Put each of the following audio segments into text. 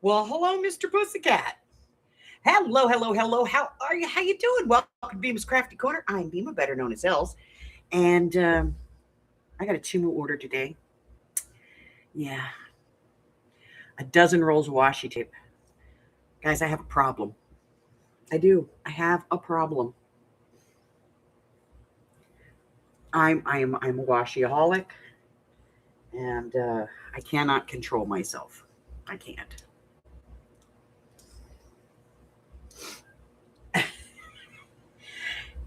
Well, hello, Mr. Pussycat. Hello, hello, hello. How are you? How you doing? Welcome to Beamer's Crafty Corner. I'm Beamer, better known as Els, and I got a Chimu order today. Yeah, a dozen rolls of washi tape. Guys, I have a problem. I do. I have a problem. I'm a washiaholic, and I cannot control myself. I can't.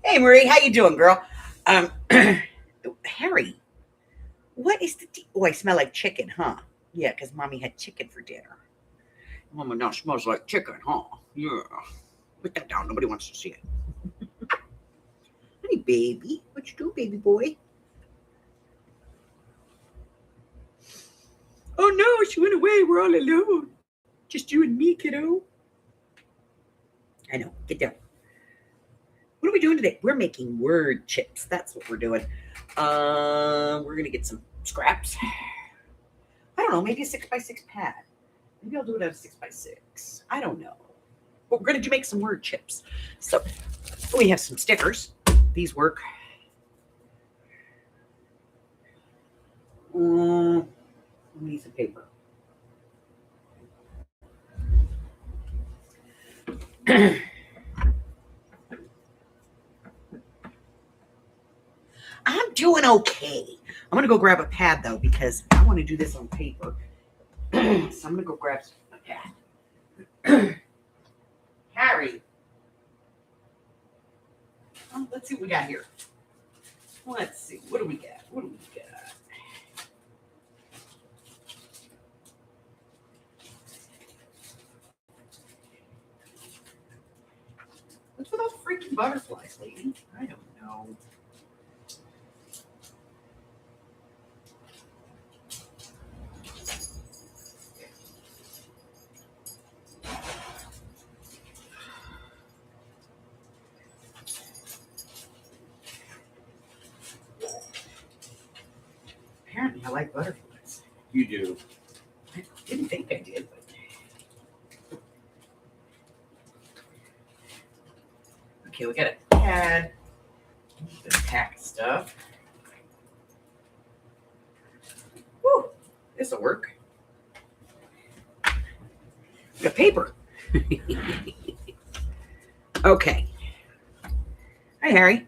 Hey, Marie, how you doing, girl? Harry, what is the? Oh, I smell like chicken, huh? Yeah, because mommy had chicken for dinner. Mama now smells like chicken, huh? Yeah. Put that down. Nobody wants to see it. Hey, baby. What you do, baby boy? Oh, no. She went away. We're all alone. Just you and me, kiddo. I know. Get down. What are we doing today? We're making word chips. That's what we're doing. We're going to get some scraps. I don't know. Maybe a 6x6 pad. Maybe I'll do it out of 6x6. I don't know. But we're going to make some word chips. So we have some stickers. These work. We need some paper. I'm doing okay. I'm going to go grab a pad, though, because I want to do this on paper. So I'm going to go grab a pad. Harry. Oh, let's see what we got here. Let's see. What do we got? What do we got? What's with those freaking butterflies, lady? I don't know. Apparently, I like butterflies. You do. I didn't think I did, but. Okay, we got a pad. This pack of stuff. Woo! This'll work. We got paper. Okay. Hi, Harry.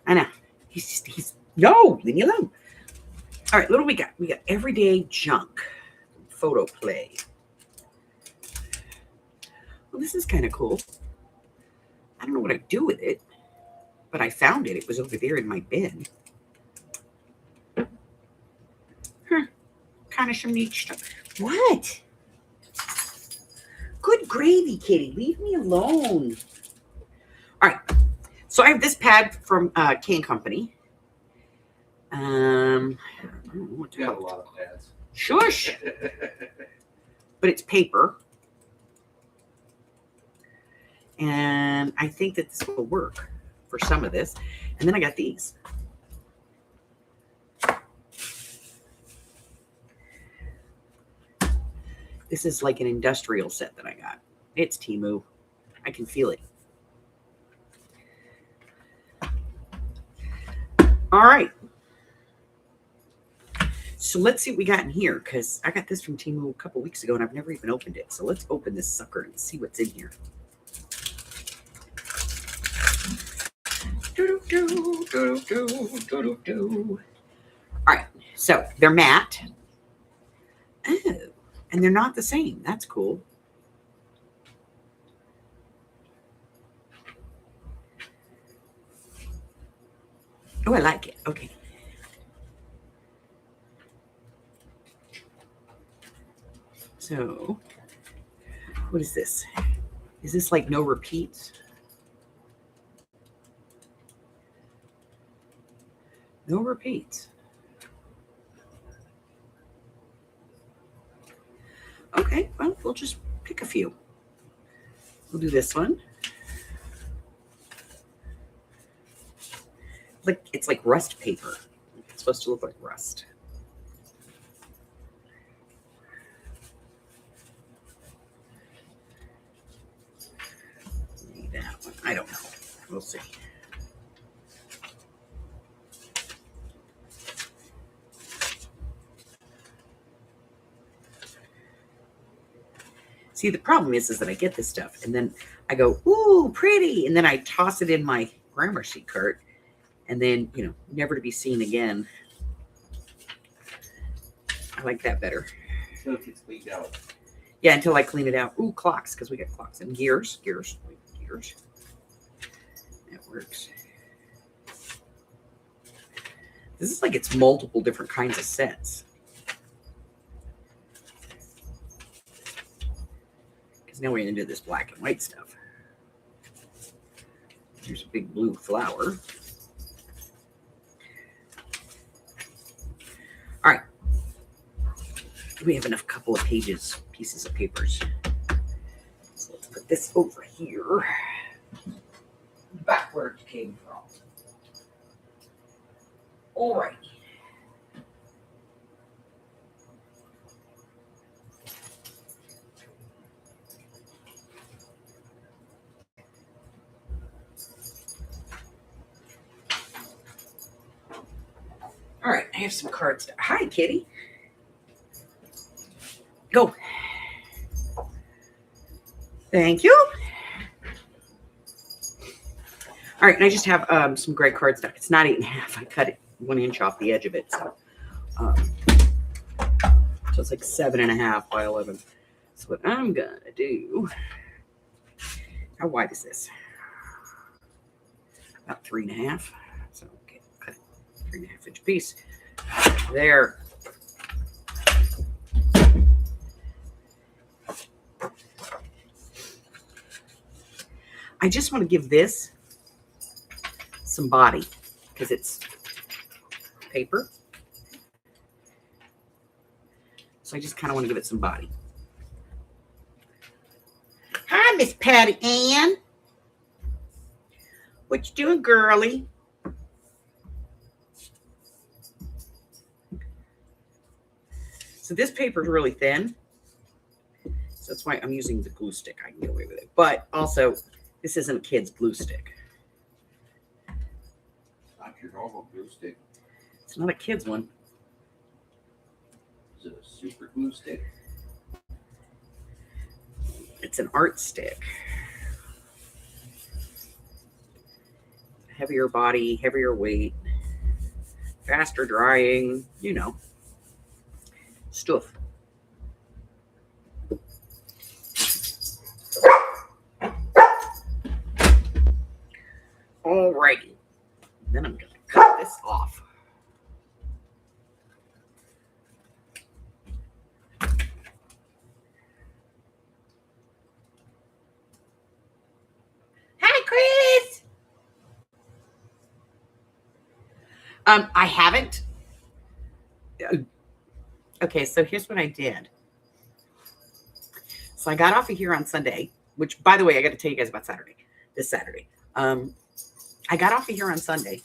I know. He's no, leave me alone. All right, what do we got? We got everyday junk. Photo play. Well, this is kind of cool. I don't know what I'd do with it, but I found it. It was over there in my bin. Kind of some neat stuff. What? Good gravy, kitty. Leave me alone. All right. So I have this pad from King Company. I don't know what to You have a lot of pads. Shush. But it's paper. And I think that this will work for some of this. And then I got these. This is like an industrial set that I got. It's Temu. I can feel it. All right. So let's see what we got in here, because I got this from Temu a couple weeks ago and I've never even opened it. So let's open this sucker and see what's in here. All right, so they're matte. Oh, and they're not the same. That's cool. Oh, I like it. Okay. So, what is this? Is this like no repeats? No repeats. Okay, well, we'll just pick a few. We'll do this one. It's like rust paper. It's supposed to look like rust. see. See, the problem is that I get this stuff and then I go, ooh, pretty. And then I toss it in my Gramercy cart and then, never to be seen again. I like that better. Until it gets cleaned out. Yeah, until I clean it out. Ooh, clocks, because we got clocks. And gears. That works. This is like it's multiple different kinds of sets. Because now we're going to do this black and white stuff. Here's a big blue flower. All right. We have enough couple of pieces of papers. So let's put this over here. Back where it came from. All right. All right, I have some cards. Hi, kitty. Go. Thank you. All right, and I just have some gray cardstock. It's not 8.5. I cut it 1 inch off the edge of it, so it's like 7.5 by 11. So what I'm gonna do? How wide is this? About 3.5. So okay, cut it 3.5 inch piece. There. I just want to give this some body because it's paper. So I just kind of want to give it some body. Hi, Miss Patty Ann. What you doing, girly? So this paper is really thin. So that's why I'm using the glue stick. I can get away with it. But also, this isn't a kid's glue stick. Not your normal glue stick. It's not a kid's one. Is it a super glue stick? It's an art stick. Heavier body, heavier weight, faster drying, stuff. Alrighty. Then I'm going to cut this off. Hi, Chris. I haven't. Okay, so here's what I did. So I got off of here on Sunday, which, by the way, I got to tell you guys about this Saturday. I got off of here on Sunday.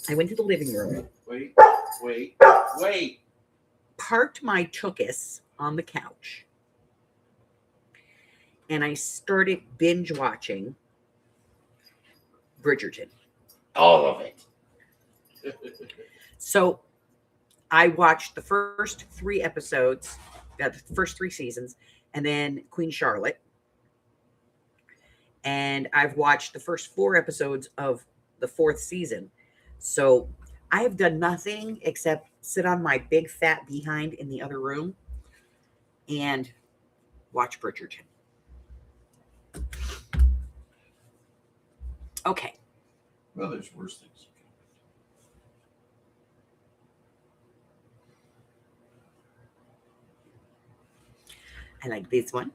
I went to the living room. Wait. Parked my Tookus on the couch. And I started binge watching Bridgerton. All of it. So I watched the first 3 episodes, the first 3 seasons, and then Queen Charlotte. And I've watched the first 4 episodes of the 4th season. So I have done nothing except sit on my big fat behind in the other room and watch Bridgerton. Okay. Well, there's worse things. I like this one.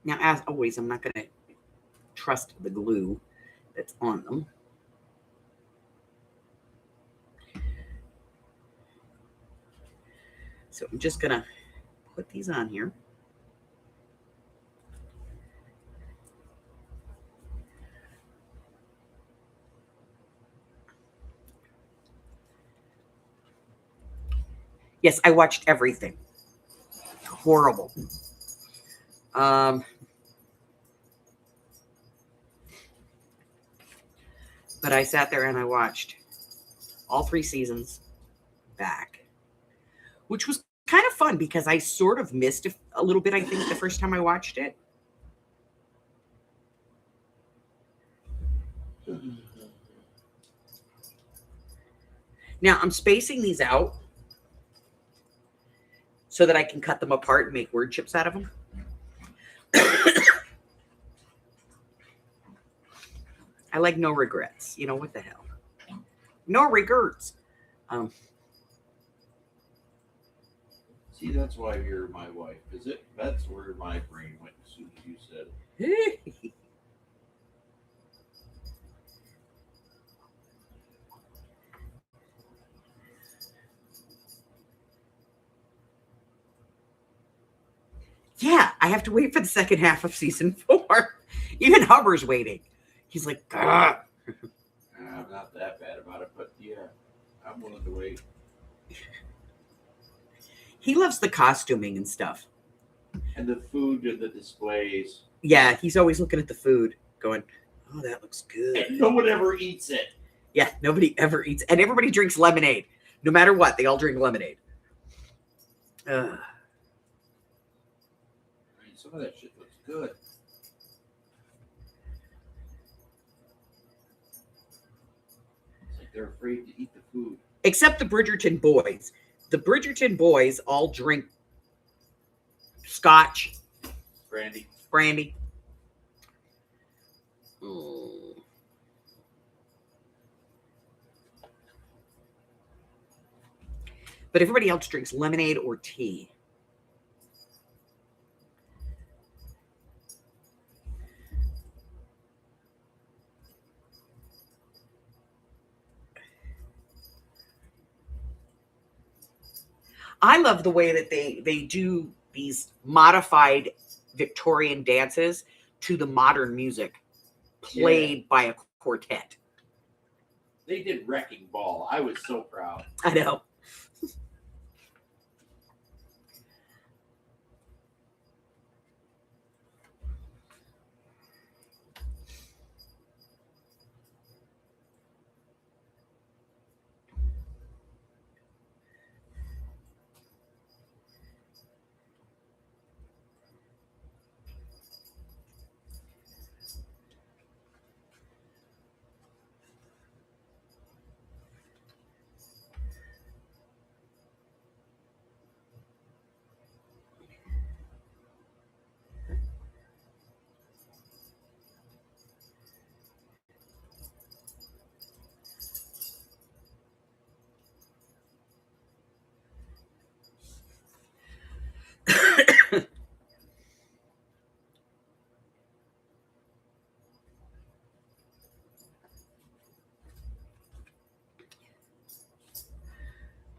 Now, as always, I'm not going to trust the glue that's on them. So I'm just going to put these on here. Yes, I watched everything. Horrible. But I sat there and I watched all 3 seasons back, which was kind of fun because I sort of missed a little bit, I think, the first time I watched it. Now I'm spacing these out so that I can cut them apart and make word chips out of them. I like no regrets. You know, what the hell? No regrets. See, that's why you're my wife. That's where my brain went as soon as you said it. Yeah, I have to wait for the second half of season 4. Even Hubbard's waiting. He's like, "Gah." I'm not that bad about it, but yeah, I'm willing to wait. He loves the costuming and stuff. And the food and the displays. Yeah, he's always looking at the food, going, "Oh, that looks good." And no one ever eats it. Yeah, nobody ever eats, and everybody drinks lemonade. No matter what, they all drink lemonade. I mean, some of that shit looks good. It's like they're afraid to eat the food. Except the Bridgerton boys. The Bridgerton boys all drink scotch, brandy. But everybody else drinks lemonade or tea. I love the way that they do these modified Victorian dances to the modern music played by a quartet. They did Wrecking Ball. I was so proud. I know.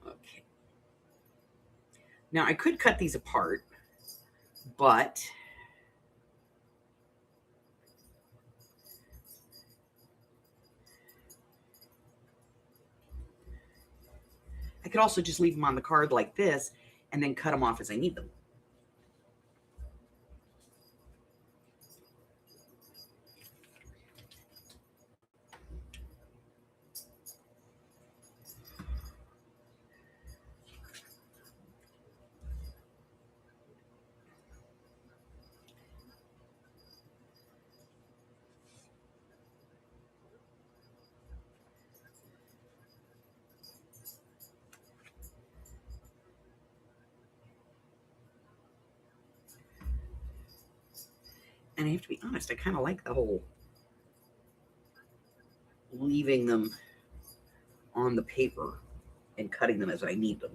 Okay. Now I could cut these apart, but I could also just leave them on the card like this and then cut them off as I need them. And I have to be honest, I kind of like the whole leaving them on the paper and cutting them as I need them.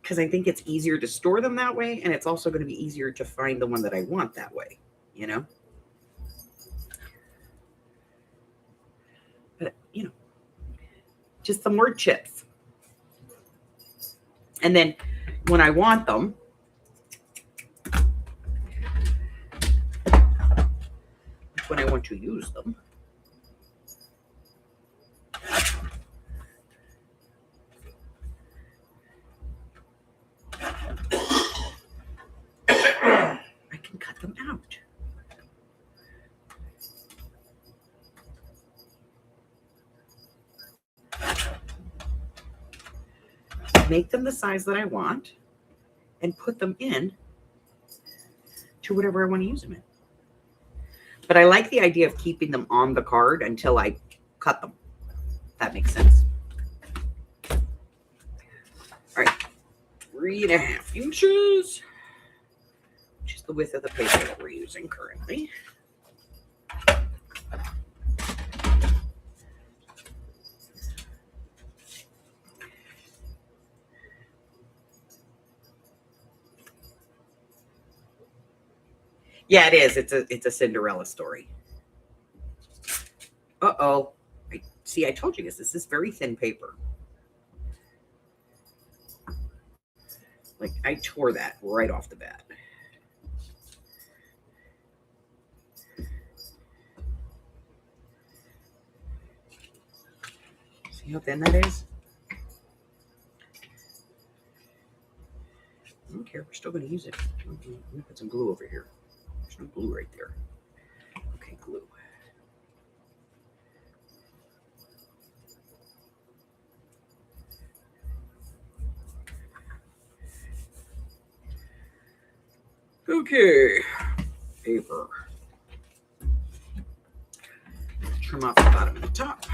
Because I think it's easier to store them that way, and it's also going to be easier to find the one that I want that way, you know? But, you know, just some word chips. And then when I want them, when I want to use them, make them the size that I want, and put them in to whatever I want to use them in. But I like the idea of keeping them on the card until I cut them. That makes sense. All right, 3.5 inches, which is the width of the paper that we're using currently. Yeah, it is. It's a Cinderella story. Uh-oh. I told you guys, this is very thin paper. Like, I tore that right off the bat. See how thin that is? I don't care. We're still going to use it. I'm going to put some glue over here. There's no glue right there. Okay, glue. Okay, paper. Trim off the bottom and the top.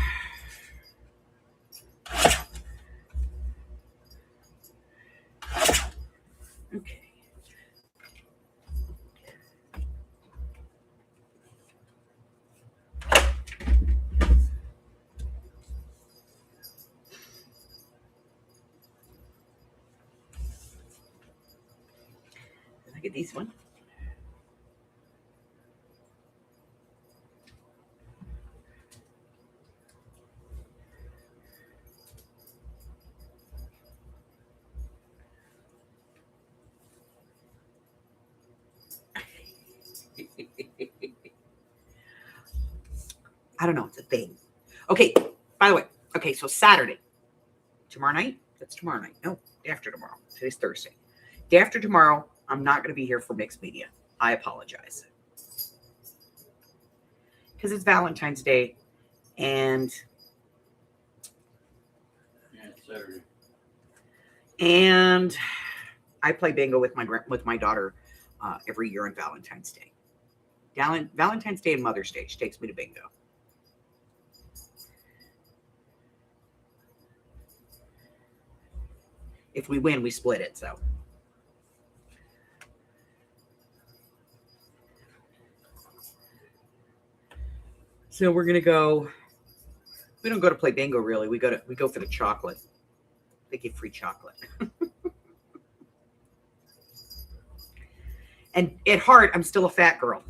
Okay. Look at this one. I don't know. It's a thing. Okay. By the way, okay. So Saturday, tomorrow night. That's tomorrow night. No, day after tomorrow. Today's Thursday. Day after tomorrow, I'm not going to be here for mixed media. I apologize because it's Valentine's Day, and it's Saturday. And I play bingo with my daughter every year on Valentine's Day. Valentine's Day and Mother's Day, she takes me to bingo. If we win, we split it. So we're gonna go. We don't go to play bingo really. We go for the chocolate. They give free chocolate. And at heart, I'm still a fat girl.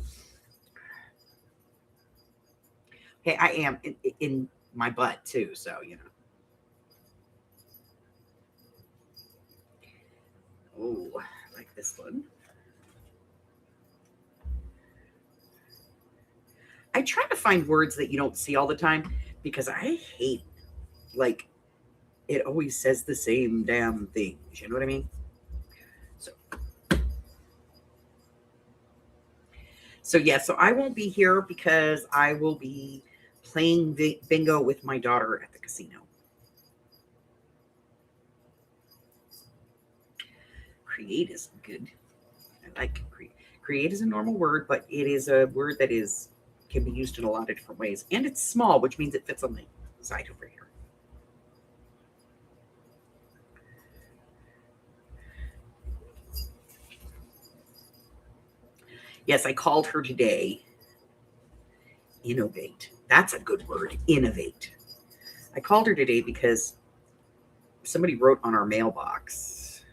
Okay, I am in my butt too. So you know. Oh, I like this one. I try to find words that you don't see all the time because I hate, like, it always says the same damn thing. You know what I mean? So yeah, so I won't be here because I will be playing bingo with my daughter at the casino. Create is good. I like create. Create is a normal word, but it is a word that can be used in a lot of different ways. And it's small, which means it fits on the side over here. Yes, I called her today. Innovate. That's a good word. Innovate. I called her today because somebody wrote on our mailbox.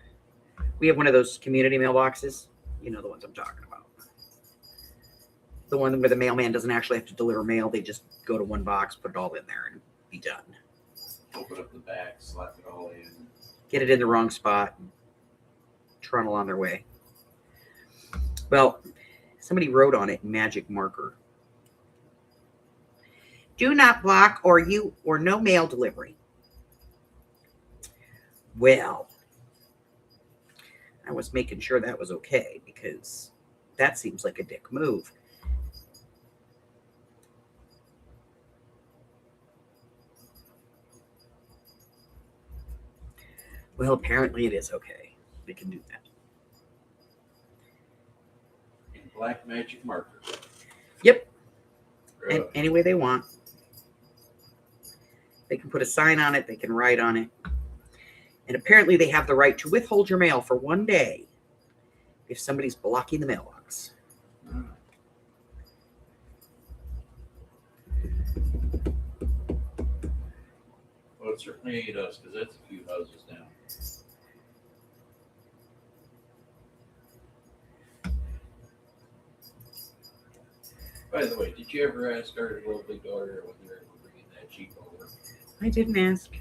We have one of those community mailboxes. You know the ones I'm talking about. The one where the mailman doesn't actually have to deliver mail. They just go to one box, put it all in there, and be done. Open up the back, slap it all in. Get it in the wrong spot, and trundle on their way. Well, somebody wrote on it in magic marker. Do not block or no mail delivery. Well, I was making sure that was okay because that seems like a dick move. Well, apparently it is okay. They can do that. In black magic marker. Yep. Uh, And any way they want. They can put a sign on it. They can write on it. And apparently they have the right to withhold your mail for 1 day if somebody's blocking the mailbox. Well, it certainly ain't us, because that's a few houses down. By the way, did you ever ask our lovely daughter when you were bringing that Jeep over? I didn't ask.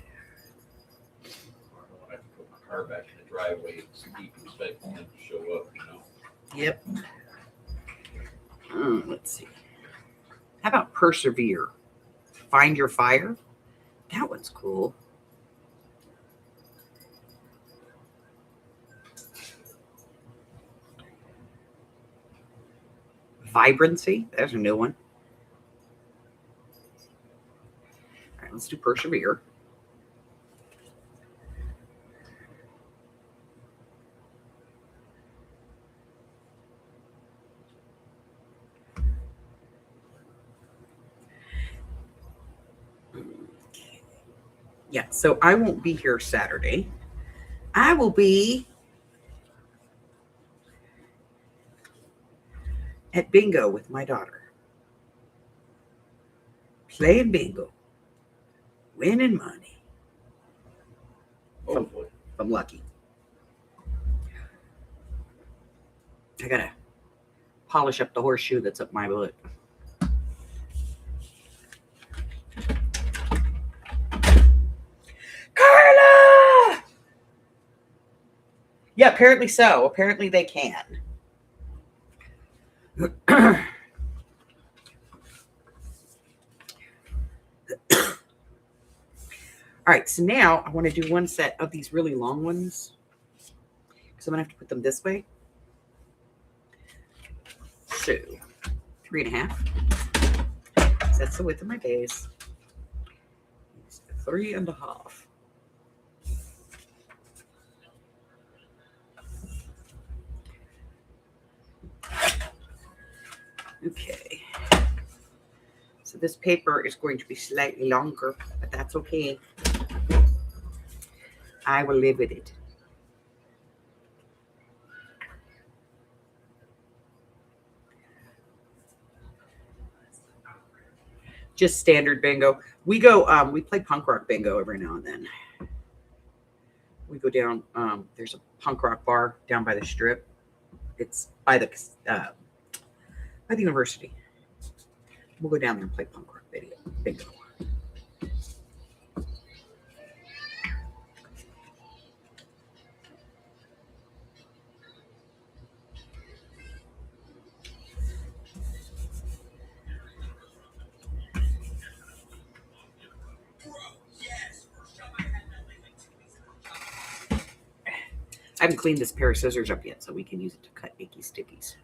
Or when I have to put my car back in the driveway and keep expecting them to show up, you know? Yep. Let's see. How about persevere? Find your fire? That one's cool. Vibrancy. There's a new one. All right, let's do persevere. Yeah, so I won't be here Saturday. I will be at bingo with my daughter. Playing bingo. Winning money. Hopefully. If I'm lucky. I gotta polish up the horseshoe that's up my butt. Carla! Yeah, apparently so. Apparently they can. All right, so now I want to do one set of these really long ones because I'm going to have to put them this way. So 3.5. That's the width of my base. 3.5. Okay. So this paper is going to be slightly longer, but that's okay. I will live with it. Just standard bingo. We play punk rock bingo every now and then. We go down, there's a punk rock bar down by the strip. It's by the university. We'll go down there and play punk rock bingo. I haven't cleaned this pair of scissors up yet, so we can use it to cut icky stickies.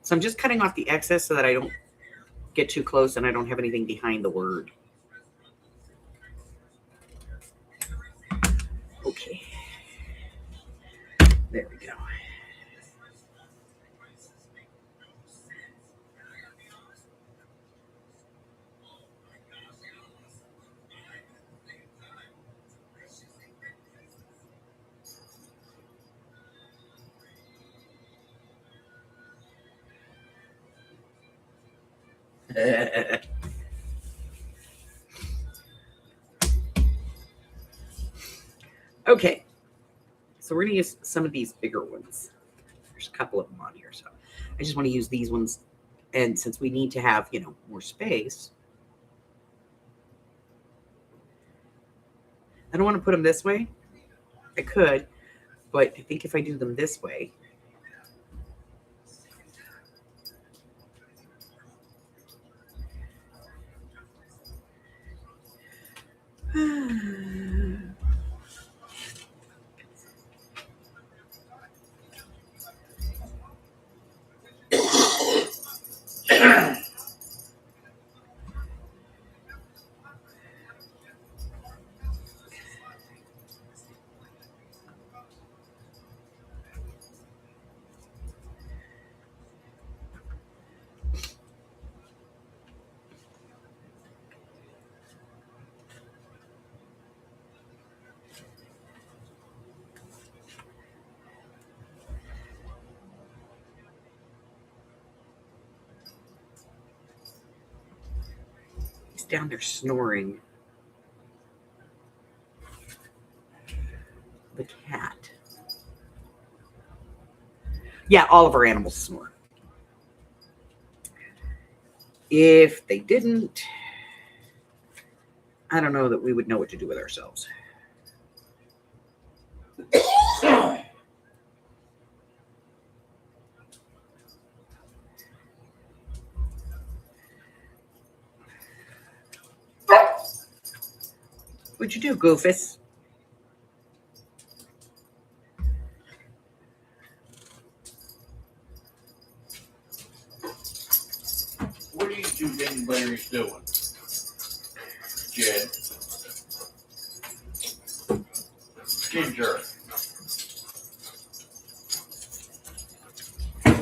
So I'm just cutting off the excess so that I don't get too close and I don't have anything behind the word. Okay. There we go. Okay, so we're going to use some of these bigger ones. There's a couple of them on here, so I just want to use these ones. And since we need to have, more space, I don't want to put them this way. I could, but I think if I do them this way, down there snoring? The cat. Yeah, all of our animals snore. If they didn't, I don't know that we would know what to do with ourselves. What'd you do, Goofus? What are you two dingleberries doing? Jed. Ginger.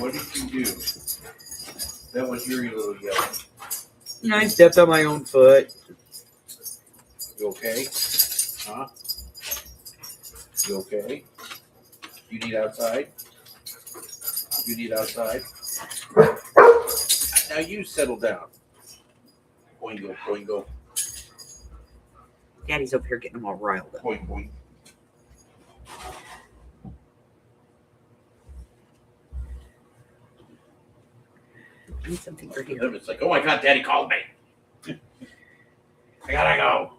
What did you do? That was your little yellow. I stepped on my own foot. You okay? Huh? You okay? You need outside? You need outside? Now you settle down. Boingo, boingo. Daddy's over here getting them all riled up. Boing, boing. I need something for here. It's like, oh my God, Daddy called me. I gotta go.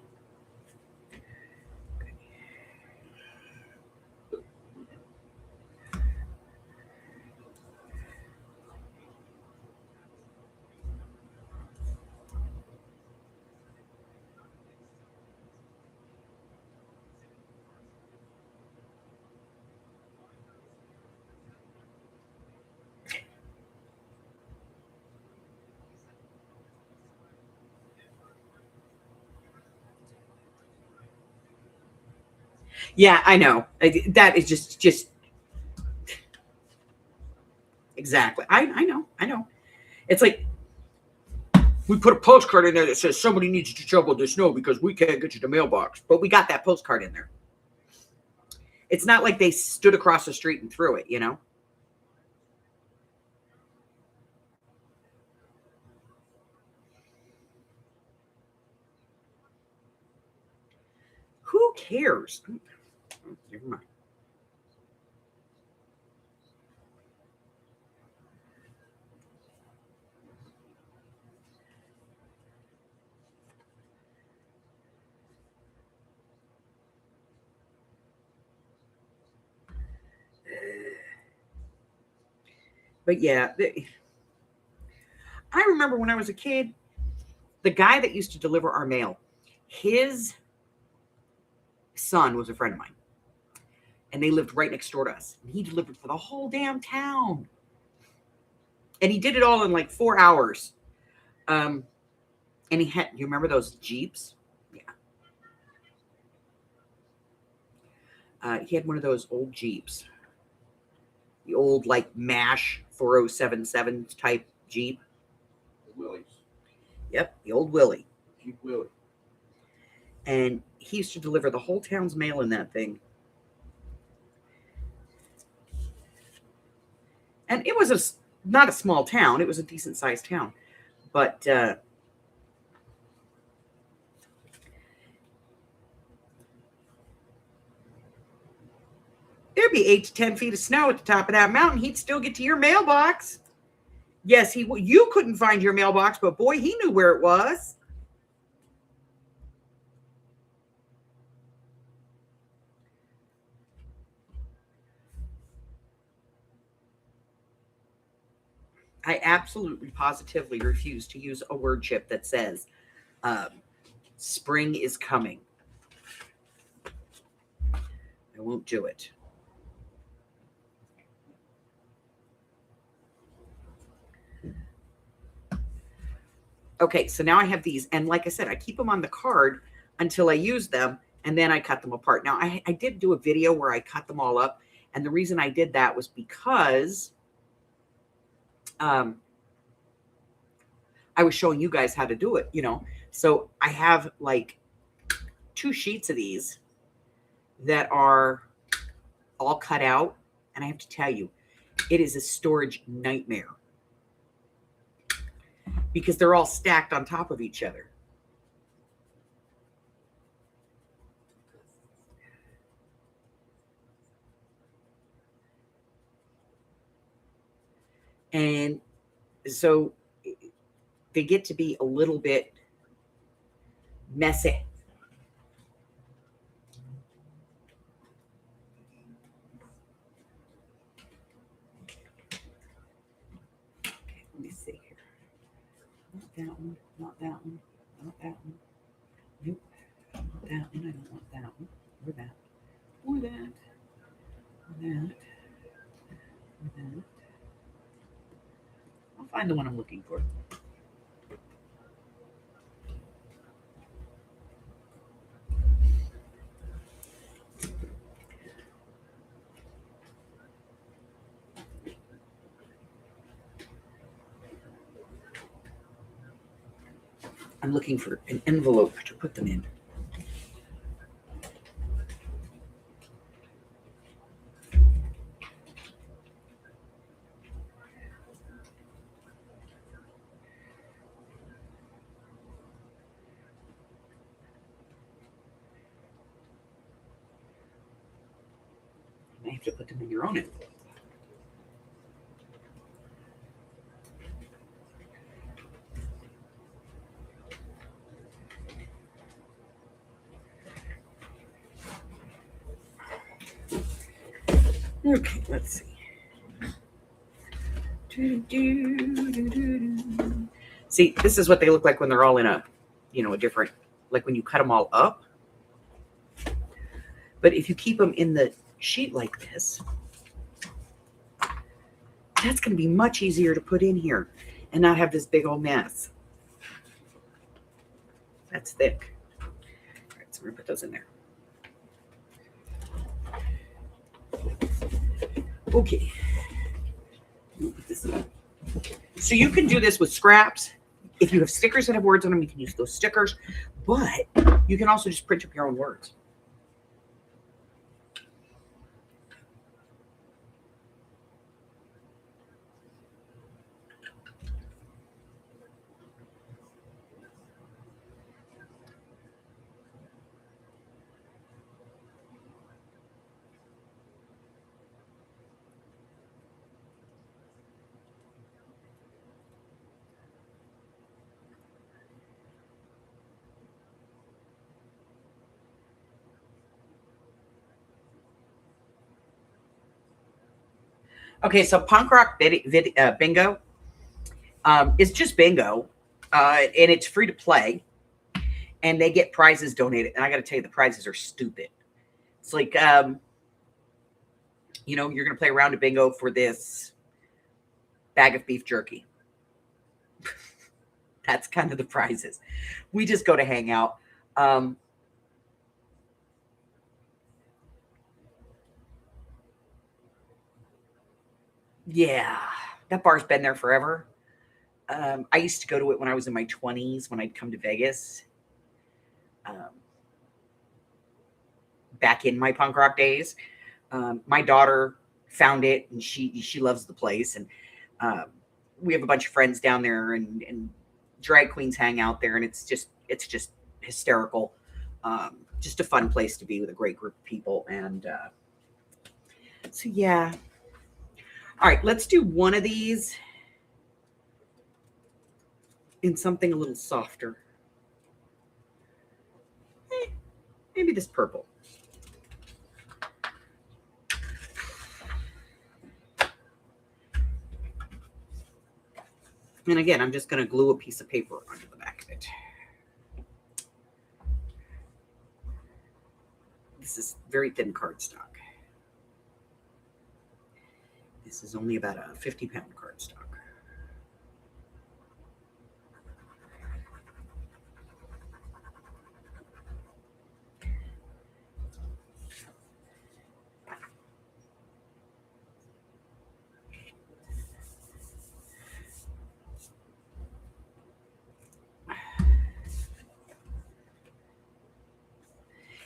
Yeah, I know. That is just exactly. I know. It's like we put a postcard in there that says somebody needs to shovel the snow because we can't get you the mailbox. But we got that postcard in there. It's not like they stood across the street and threw it, you know? Who cares? Never mind. But yeah, I remember when I was a kid, the guy that used to deliver our mail, his son was a friend of mine. And they lived right next door to us. And he delivered for the whole damn town. And he did it all in like 4 hours. And he had, you remember those Jeeps? Yeah. He had one of those old Jeeps. The old like MASH 4077 type Jeep. The Willies. Yep, the old Willie. Jeep Willie. And he used to deliver the whole town's mail in that thing. And it was not a small town. It was a decent sized town. But there'd be 8 to 10 feet of snow at the top of that mountain. He'd still get to your mailbox. Yes, you couldn't find your mailbox, but boy, he knew where it was. I absolutely positively refuse to use a word chip that says spring is coming. I won't do it. Okay, so now I have these. And like I said, I keep them on the card until I use them, and then I cut them apart. Now, I did do a video where I cut them all up. And the reason I did that was because I was showing you guys how to do it, you know. So I have like 2 sheets of these that are all cut out. And I have to tell you, it is a storage nightmare because they're all stacked on top of each other. And so they get to be a little bit messy. Let me see here. Not that one, not that one, not that one. Nope. Not that one. I don't want that one. Or that. Or that. Or that. Or that. I'll find the one I'm looking for. I'm looking for an envelope to put them in. You have to put them in your own envelope. Okay, let's see. See, this is what they look like when they're all in a, a different, like when you cut them all up. But if you keep them in the sheet like this, that's going to be much easier to put in here and not have this big old mess. That's thick. All right, so we're going to put those in there. Okay. Put this in. So you can do this with scraps. If you have stickers that have words on them, you can use those stickers. But you can also just print up your own words. Okay, so punk rock bingo is just bingo, and it's free to play, and they get prizes donated. And I got to tell you, the prizes are stupid. It's like, you're going to play a round of bingo for this bag of beef jerky. That's kind of the prizes. We just go to hang out. Yeah, that bar's been there forever. I used to go to it when I was in my 20s, when I'd come to Vegas. Back in my punk rock days. My daughter found it, and she loves the place. And we have a bunch of friends down there, and drag queens hang out there, and it's just hysterical. Just a fun place to be with a great group of people. And so, yeah. All right, let's do one of these in something a little softer. Maybe this purple. And again, I'm just going to glue a piece of paper onto the back of it. This is very thin cardstock. This is only about a 50-pound cardstock.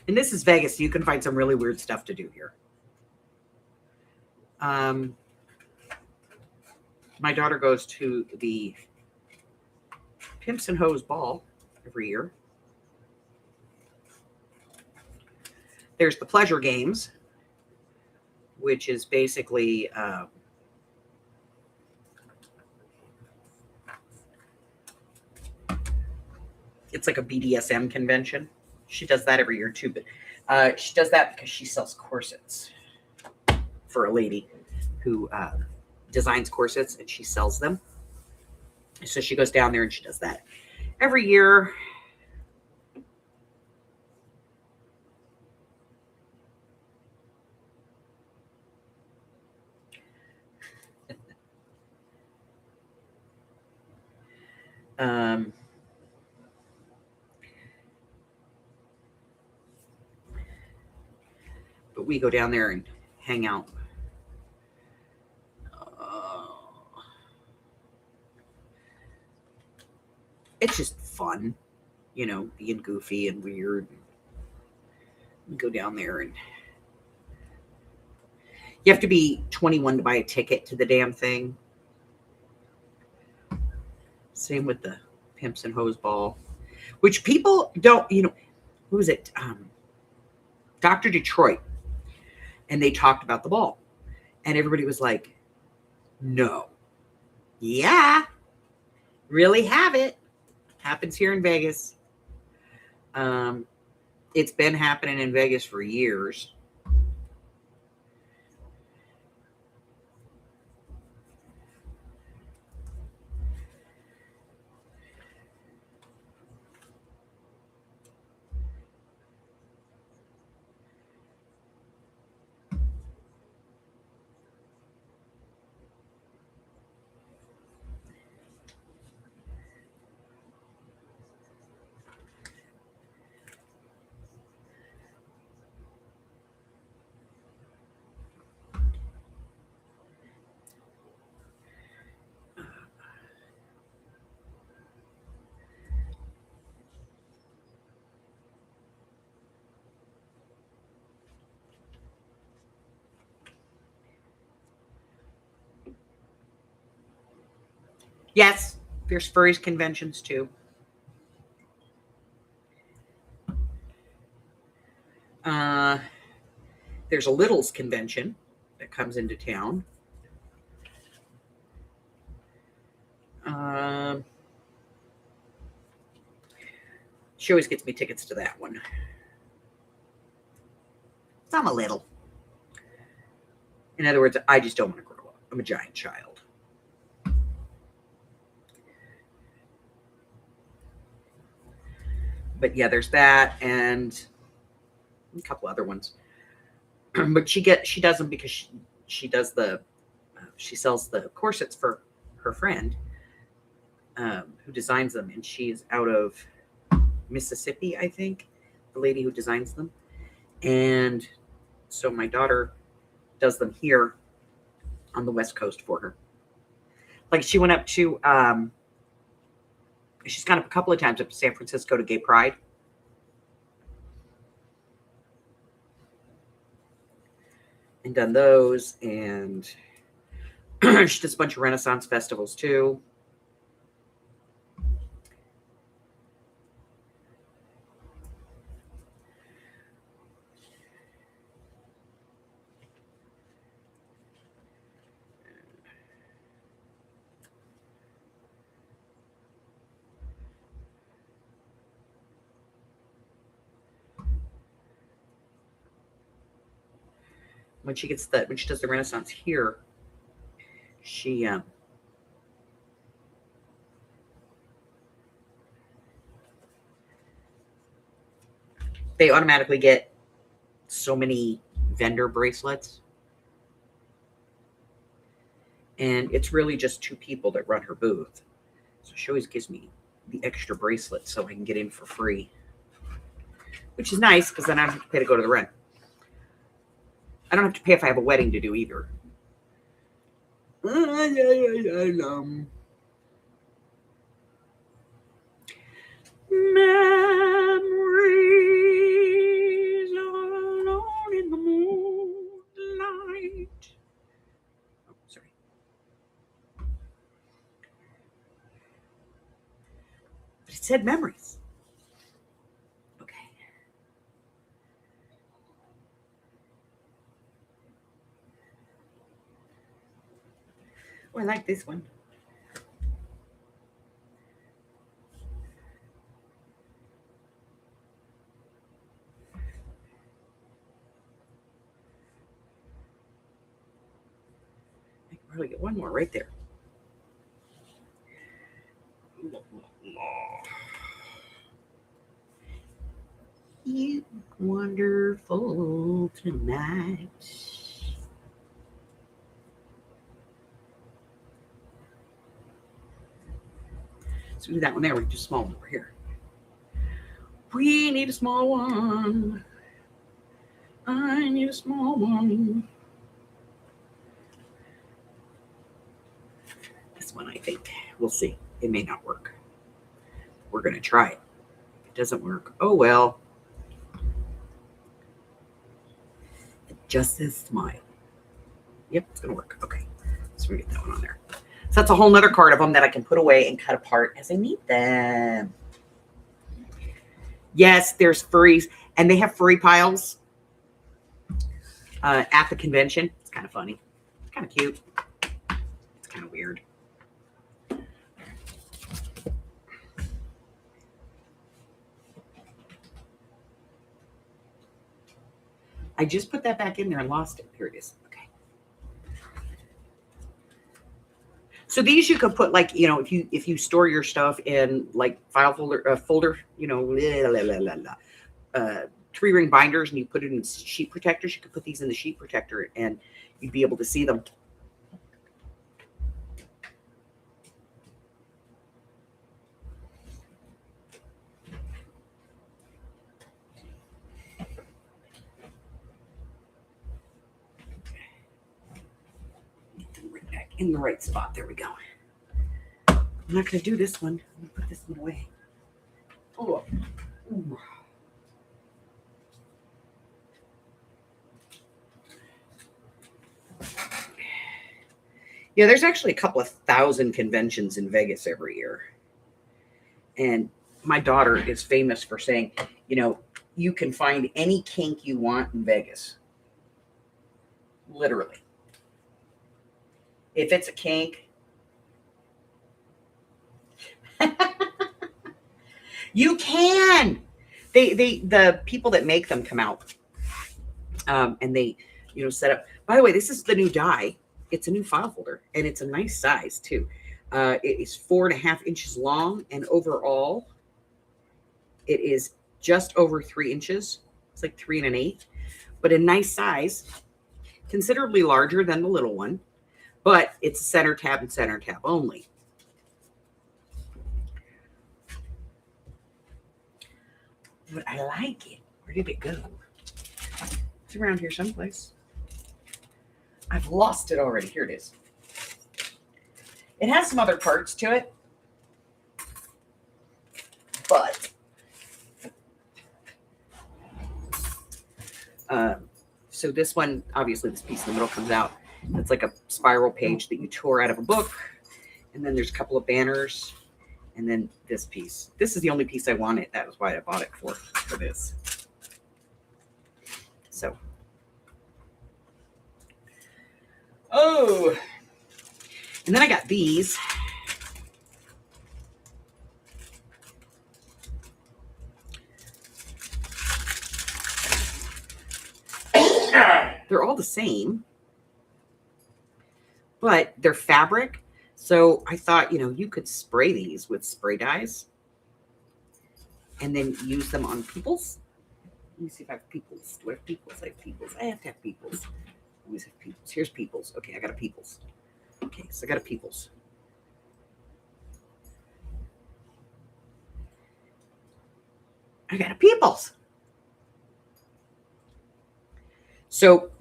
And this is Vegas, so you can find some really weird stuff to do here. My daughter goes to the Pimps and Hoes Ball every year. There's the Pleasure Games, which is basically It's like a BDSM convention. She does that every year too, but she does that because she sells corsets for a lady who designs corsets and she sells them. So she goes down there and she does that every year. Um, but we go down there and hang out. It's just fun, being goofy and weird. We go down there and you have to be 21 to buy a ticket to the damn thing. Same with the Pimps and Hose Ball, which people don't, who was it? Dr. Detroit. And they talked about the ball. And everybody was like, no. Yeah. Really have it. Happens here in Vegas. It's been happening in Vegas for years. Yes, there's furries conventions too. There's a Littles convention that comes into town. She always gets me tickets to that one. I'm a little. In other words, I just don't want to grow up. I'm a giant child. But yeah, there's that and a couple other ones. But she does them because she does she sells the corsets for her friend who designs them, and she's out of Mississippi, I think, the lady who designs them. And so my daughter does them here on the West Coast for her. Like she went up to she's gone up a couple of times up to San Francisco to Gay Pride. And done those, and she does a bunch of Renaissance festivals too. When she does the Renaissance here, she they automatically get so many vendor bracelets, and it's really just 2 people that run her booth. So she always gives me the extra bracelet so I can get in for free, which is nice because then I don't have to pay to go to the run. I don't have to pay if I have a wedding to do either. Memories alone in the moonlight. Oh, sorry. But it said memories. Okay. Oh, I like this one. probably get one more right there. You wonderful tonight. So do that one there. We do a small one over here. We need a small one. I need a small one. This one, I think. We'll see. It may not work. We're going to try it. If it doesn't work, oh well. It just says smile. Yep, it's going to work. Okay. So we get that one on there. So that's a whole nother card of them that I can put away and cut apart as I need them. Yes, there's furries. And they have furry piles at the convention. It's kind of funny. It's kind of cute. It's kind of weird. I just put that back in there and lost it. Here it is. Okay. So these you could put like, if you store your stuff in like file folder, 3-ring binders and you put it in sheet protectors, you could put these in the sheet protector and you'd be able to see them. In the right spot. There we go. I'm not going to do this one. I'm going to put this one away. Oh. Ooh. Yeah, there's actually a couple of thousand conventions in Vegas every year. And my daughter is famous for saying, you can find any kink you want in Vegas. Literally. If it's a kink, you can. The people that make them come out, and they, set up. By the way, this is the new die. It's a new file folder, and it's a nice size too. It is 4.5 inches long, and overall, it is just over 3 inches. It's like 3 1/8, but a nice size, considerably larger than the little one. But it's a center tab and center tab only. But I like it. Where did it go? It's around here someplace. I've lost it already. Here it is. It has some other parts to it. But so this one, obviously this piece in the middle comes out. It's like a spiral page that you tore out of a book. And then there's a couple of banners. And then this piece. This is the only piece I wanted. That was why I bought it for this. So. Oh. And then I got these. They're all the same. But they're fabric. So I thought, you could spray these with spray dyes and then use them on peoples. Let me see if I have peoples. Do I have peoples? I have peoples. I have to have peoples. I always have peoples. Here's peoples. Okay, I got a peoples. Okay, so I got a peoples. I got a peoples. So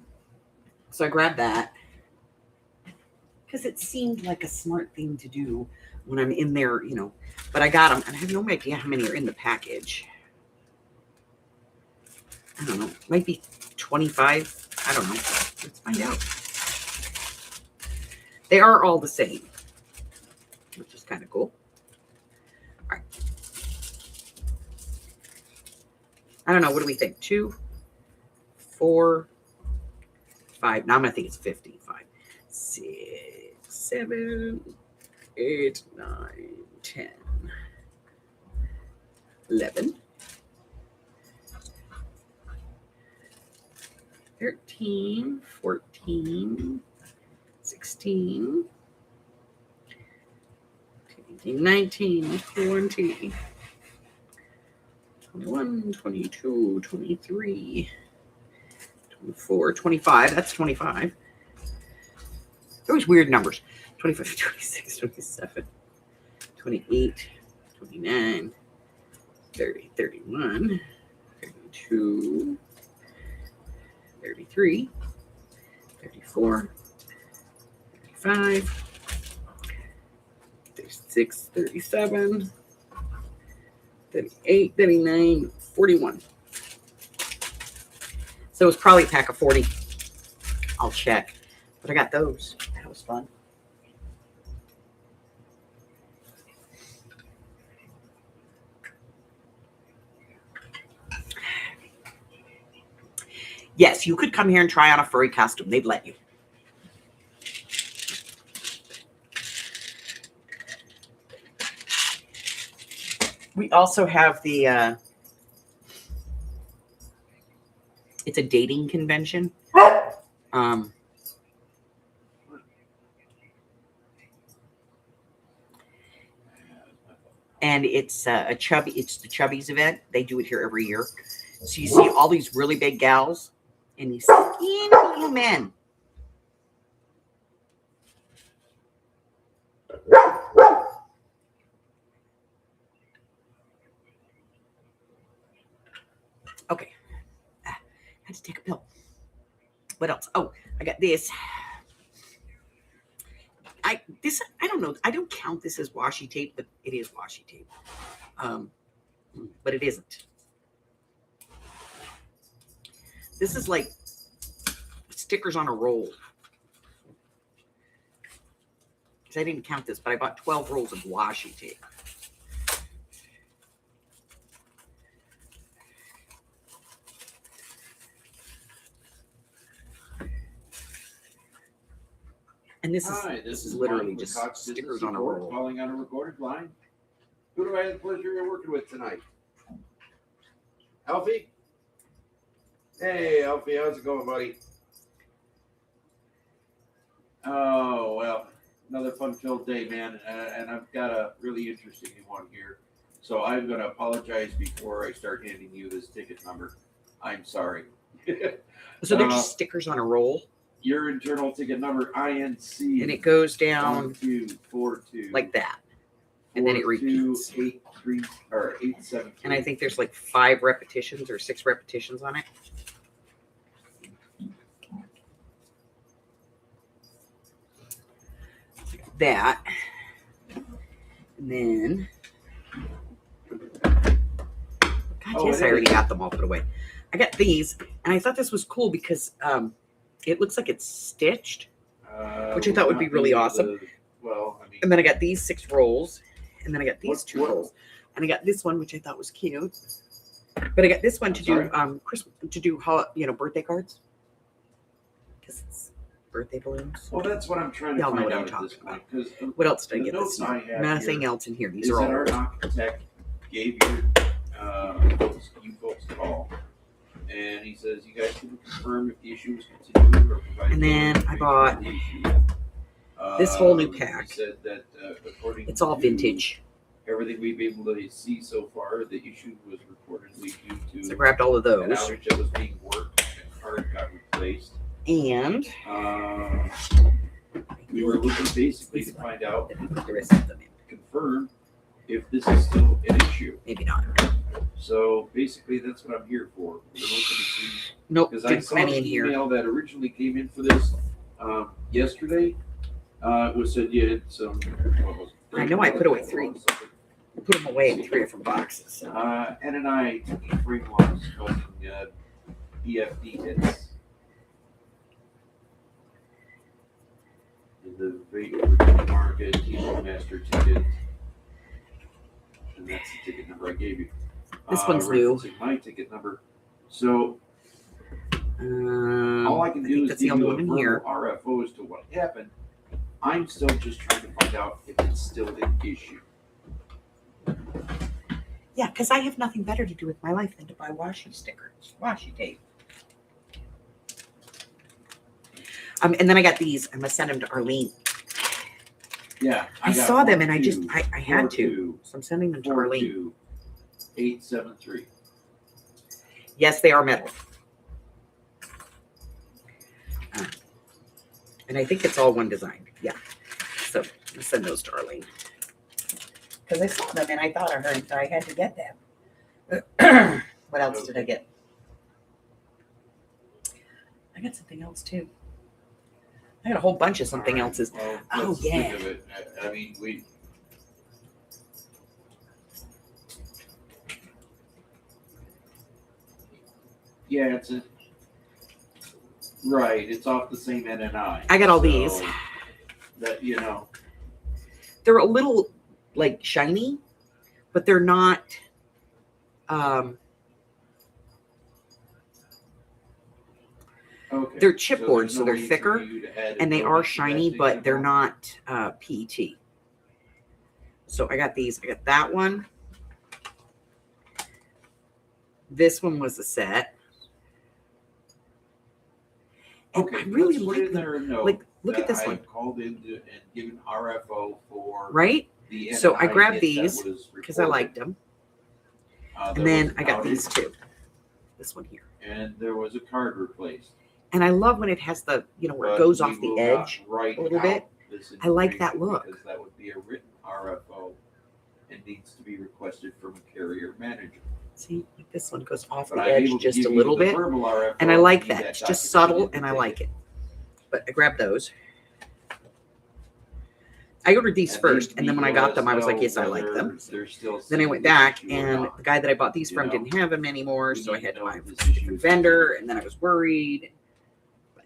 I grabbed that. Because it seemed like a smart thing to do when I'm in there, But I got them, and I have no idea how many are in the package. I don't know. Might be 25. I don't know. Let's find out. They are all the same, which is kind of cool. All right. I don't know. What do we think? 2, 4, 5. Now I'm going to think it's 50. 5, 6, 7, 8, 9, 10, 11, 13, 14, 16, 18, 19, 20, 21, 22, 23, 24, 25. That's 25. Those weird numbers. 25, 26, 27, 28, 29, 30, 31, 32, 33, 34, 35, 36, 37, 38, 39, 41. So it's probably a pack of 40. I'll check. But I got those. That was fun. Yes, you could come here and try on a furry costume. They'd let you. We also have the, it's a dating convention. And it's the Chubbies event. They do it here every year. So you see all these really big gals and these skinny little men. Okay. I had to take a pill. What else? Oh, I got this. I don't know. I don't count this as washi tape, but it is washi tape. But it isn't. This is like stickers on a roll. I didn't count this, but I bought 12 rolls of washi tape. And this is literally just stickers on a roll. Calling on a recorded line. Who do I have the pleasure of working with tonight? Alfie? Hey, Alfie, how's it going, buddy? Oh, well, another fun-filled day, man. And I've got a really interesting one here. So I'm going to apologize before I start handing you this ticket number. I'm sorry. So they're just stickers on a roll? Your internal ticket number, INC. And it goes down 1242 like that. And then it repeats. 873 or 873. And I think there's like 5 repetitions or 6 repetitions on it. That. And then God, yes, I already got them all put away. I got these, and I thought this was cool because it looks like it's stitched, which I thought would be really awesome. And then I got these 6 rolls, and then I got these 2 rolls, and I got this one, which I thought was cute. But I got this one to do Christmas, to do birthday cards, because it's birthday balloons. Well, that's what I'm trying to find out at this point. What else did I get this time? Nothing else in here. These are all. Our architect gave you folks a call, and he says you guys can confirm if the issue is continuing or provide. And then I bought this whole new pack. He said that according it's all vintage. Everything we've been able to see so far, the issue was reportedly due to. So I grabbed all of those. An outage that was being worked, and card got replaced. And we were looking basically to find out, the rest of them in. Confirm if this is still an issue. Maybe not. So basically, that's what I'm here for. We're looking to see. Nope. Because I saw an email that originally came in for this yesterday. It was said you had some. I know I put away 3. I put them away in 3 different boxes. So. Ann and I bring ones causing BFD hits. The Virginia market, T-Bone Master ticket, and that's the ticket number I gave you. This one's new. My ticket number. So all I can do is give you a verbal RFO as to what happened. I'm still just trying to find out if it's still an issue. Yeah, because I have nothing better to do with my life than to buy washi stickers, washi tape. And then I got these. I'm gonna send them to Arlene. Yeah. I got saw them 1, and I 2, had 4, to. 2, So I'm sending them to 4, Arlene. 2, 8, 7, 3. Yes, they are metal. And I think it's all one design. Yeah. So I'll send those to Arlene. Because I saw them and I thought of her and I had to get them. What else did I get? I got something else too. I got a whole bunch of something All right, else's. Well, Oh, let's yeah. think of it. I mean, yeah, right. It's off the same NNI. I got all these. That They're a little like shiny, but they're not. Okay. They're chipboard, so they're reason thicker, for you to add and they a are bonus to that shiny, thing but they're anymore? not PET. So I got these. I got that one. This one was a set. And Okay, I really let's put like in them. there a note Like, look that at this I one, called in and given RFO for right? the So I NNI grabbed hit these that was because I reported. liked them. There And then was I got outage, these two. This one here. and there was a card replaced. And I love when it has the, where it But goes we off the will edge. not write a little out bit. this I like that information look. because that would be a written RFO and needs to be requested from a carrier manager. See, like this one goes off But the I'm edge able to just give a you little the bit. verbal RFO And I if like you need that. It's documented just subtle in the and I ticket. like it. But I grabbed those. I ordered these And first, they and then when I need got to them, I was let like, us yes, I know like them. whether they're still Then I seeing went this back, issue or and not. the guy that I bought these You from know? didn't have them anymore, We so I need had to to know buy if them this from a issue different is vendor, continuing. and then I was worried.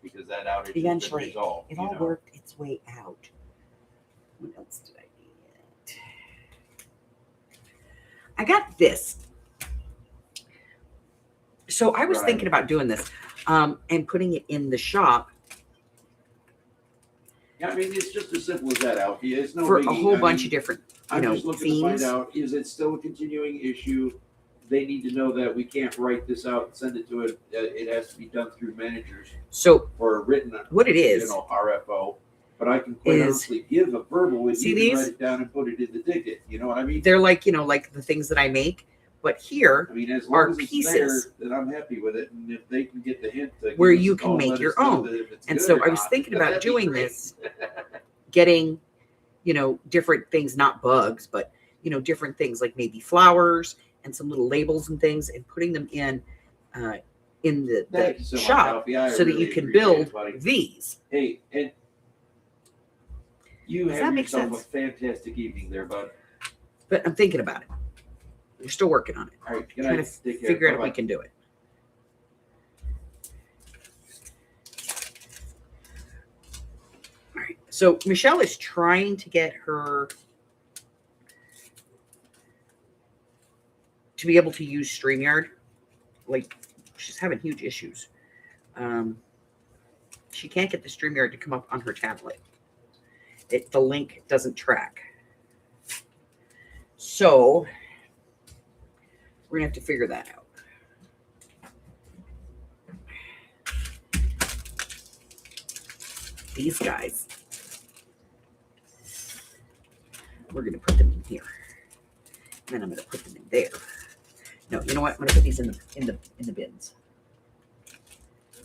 Because that outage has Eventually, been resolved. it all worked its way out. What else did I get? I got this. So I was Right. thinking about doing this and putting it in the shop Yeah, I mean, it's just as simple as that, Alfie. It's no for a biggie. whole I bunch mean, of different, I'm just looking to find themes. out, is it still a continuing issue? They need to know that we can't write this out and send it to it. It has to be done through managers So or a written, what it is RFO. But I can quite is- honestly give a verbal and See you can these? write it down and put it in the ticket. You know what I mean? they're like, like the things that I make, but here I mean, as are long as it's pieces there, then I'm happy with it. And if they can get the hint to give where us you a can call, make let your us know own. that if it's And good so or I was not, thinking about that'd be doing great. this, getting, different things, not bugs, but, different things like maybe flowers and some little labels and things and putting them in the Thank you so much, shop Alfie. I so that really you can appreciate build it, buddy. these. Hey, and you Does that have make yourself sense? a fantastic evening there, bud. But I'm thinking about it. We're still working on it. All right, good Trying night. to Take care. figure out if Bye-bye. we can do it. All right. So Michelle is trying to get her to be able to use StreamYard. Like, she's having huge issues. She can't get the StreamYard to come up on her tablet. The link doesn't track. So we're gonna have to figure that out. These guys, we're gonna put them in here. And then I'm gonna put them in there. No, you know what? I'm gonna put these in the bins.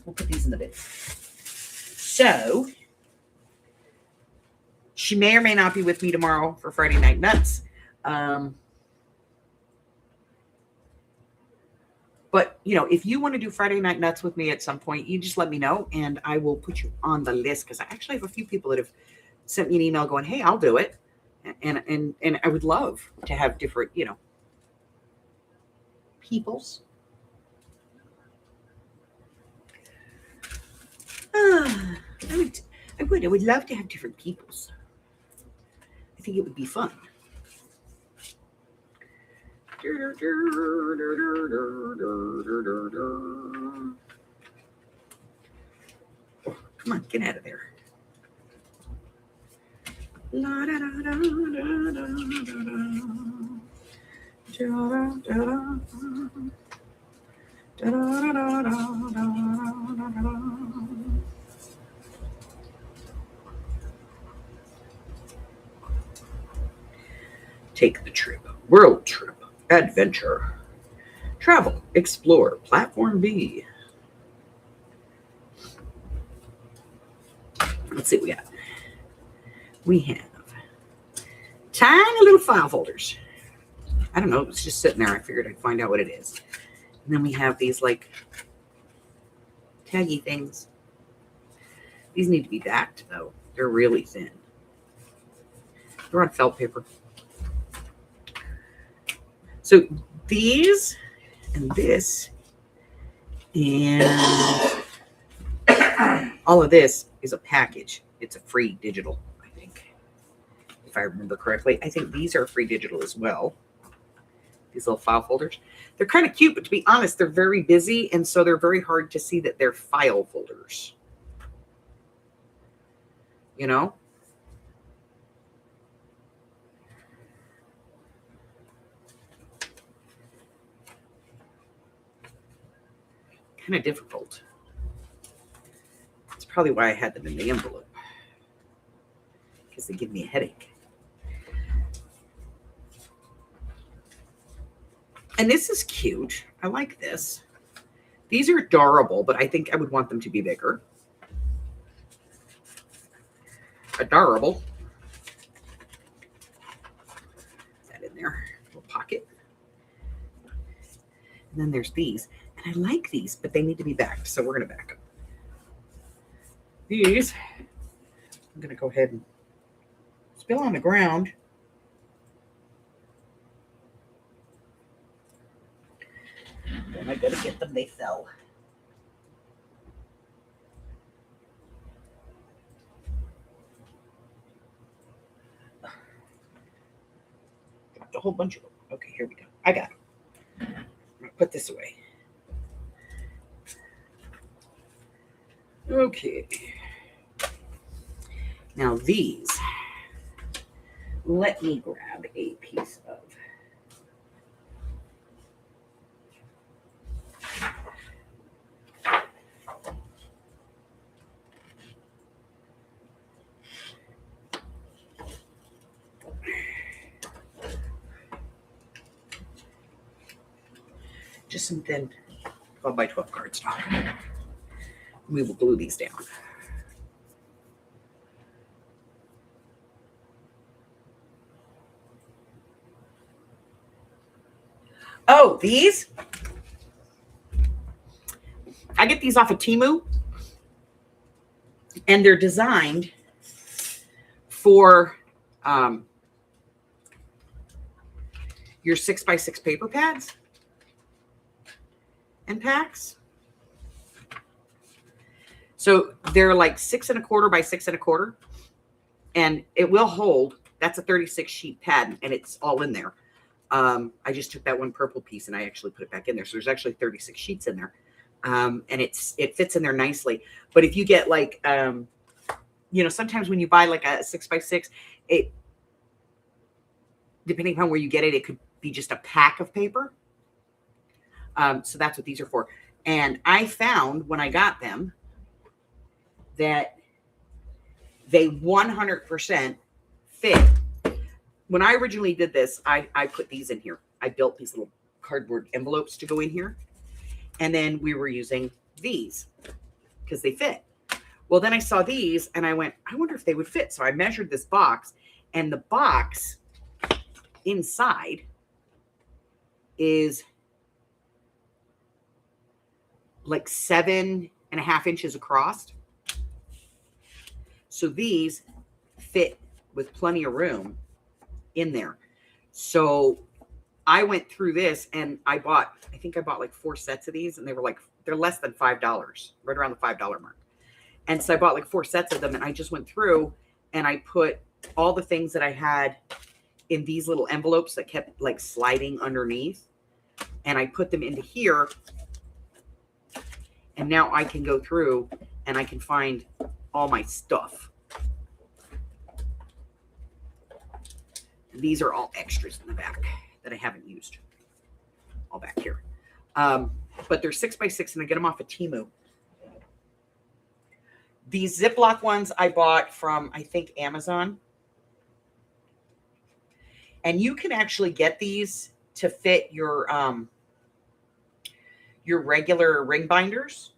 We'll put these in the bins. So she may or may not be with me tomorrow for Friday Night Nuts. But, if you want to do Friday Night Nuts with me at some point, you just let me know and I will put you on the list because I actually have a few people that have sent me an email going, hey, I'll do it. And I would love to have different, peoples. I would love to have different peoples. I think it would be fun. Oh, come on, get out of there. Take the trip. World trip. Adventure. Travel. Explore. Platform B. Let's see what we got. We have tiny little file folders. I don't know. It's just sitting there. I figured I'd find out what it is. And then we have these like taggy things. These need to be backed though. They're really thin. They're on felt paper. So these and this and all of this is a package. It's a free digital, I think. If I remember correctly. I think these are free digital as well. These little file folders. They're kind of cute, but to be honest, they're very busy, and so they're very hard to see that they're file folders. You know? Kind of difficult. That's probably why I had them in the envelope. Because they give me a headache. And this is cute. I like this. These are adorable, but I think I would want them to be bigger. Adorable. Put that in there. Little pocket. And then there's these. And I like these, but they need to be backed. So we're going to back them. These, I'm going to go ahead and spill on the ground. Then I got to get them. They fell. Dropped a whole bunch of them. Okay, here we go. I got them. I'm going to put this away. Okay. Now these, let me grab a piece of. Just some thin 12 by 12 cardstock. We will glue these down. Oh, these? I get these off of Temu. And they're designed for your 6x6 paper pads and packs. So they're like 6 1/4 by 6 1/4, and it will hold. That's a 36 sheet pad, and it's all in there. I just took that one purple piece and I actually put it back in there. So there's actually 36 sheets in there, and it fits in there nicely. But if you get like, sometimes when you buy like a 6x6, it depending on where you get it, it could be just a pack of paper. So that's what these are for. And I found when I got them that they 100% fit. When I originally did this, I put these in here. I built these little cardboard envelopes to go in here. And then we were using these because they fit. Well, then I saw these and I went, I wonder if they would fit. So I measured this box, and the box inside is like 7.5 inches across. So these fit with plenty of room in there. So I went through this and I think I bought like 4 sets of these, and they're less than $5, right around the $5 mark. And so I bought like 4 sets of them, and I just went through and I put all the things that I had in these little envelopes that kept like sliding underneath, and I put them into here. And now I can go through and I can find all my stuff. These are all extras in the back that I haven't used. All back here. But they're 6x6, and I get them off of Temu. These Ziploc ones I bought from, I think, Amazon. And you can actually get these to fit your regular ring binders.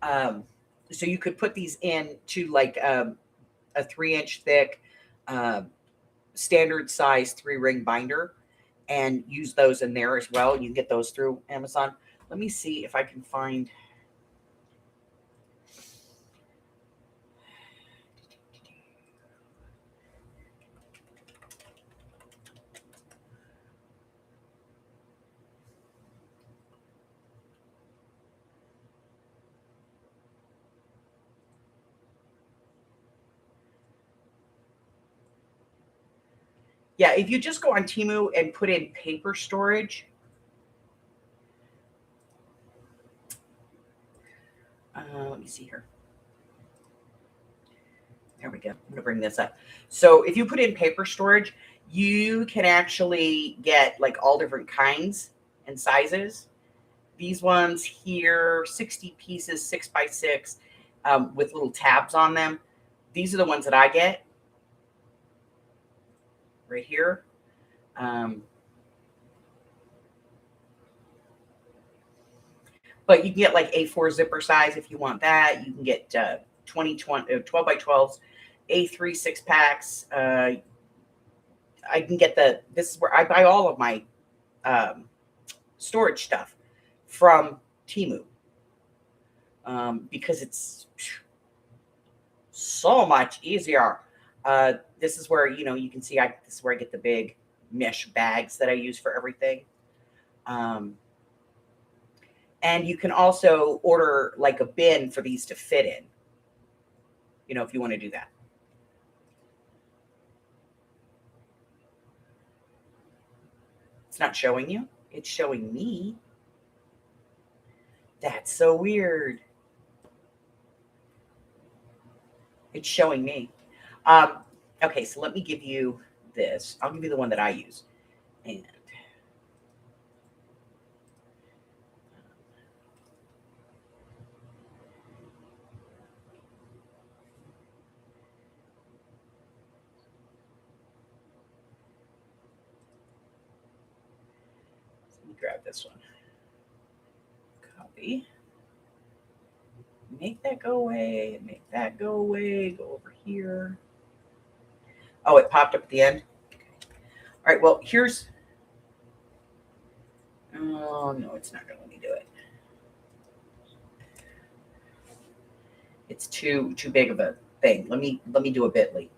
So you could put these in to like a 3-inch thick standard size 3-ring binder and use those in there as well. You can get those through Amazon. Let me see if I can find. Yeah, if you just go on Temu and put in paper storage, let me see here. There we go. I'm going to bring this up. So if you put in paper storage, you can actually get like all different kinds and sizes. These ones here, 60 pieces, 6x6, with little tabs on them. These are the ones that I get right here. But you can get like A4 zipper size if you want that. You can get 12 by 12s, A3 6-packs. I can get this is where I buy all of my storage stuff from Temu because it's so much easier. This is where, you can see this is where I get the big mesh bags that I use for everything. And you can also order like a bin for these to fit in, if you want to do that. It's not showing you. It's showing me. That's so weird. It's showing me. Okay, so let me give you this. I'll give you the one that I use. And let me grab this one. Copy. Make that go away. Make that go away. Go over here. Oh, it popped up at the end. All right, well, here's. Oh, no, it's not going to let me do it. It's too big of a thing. Let me do a bit.ly.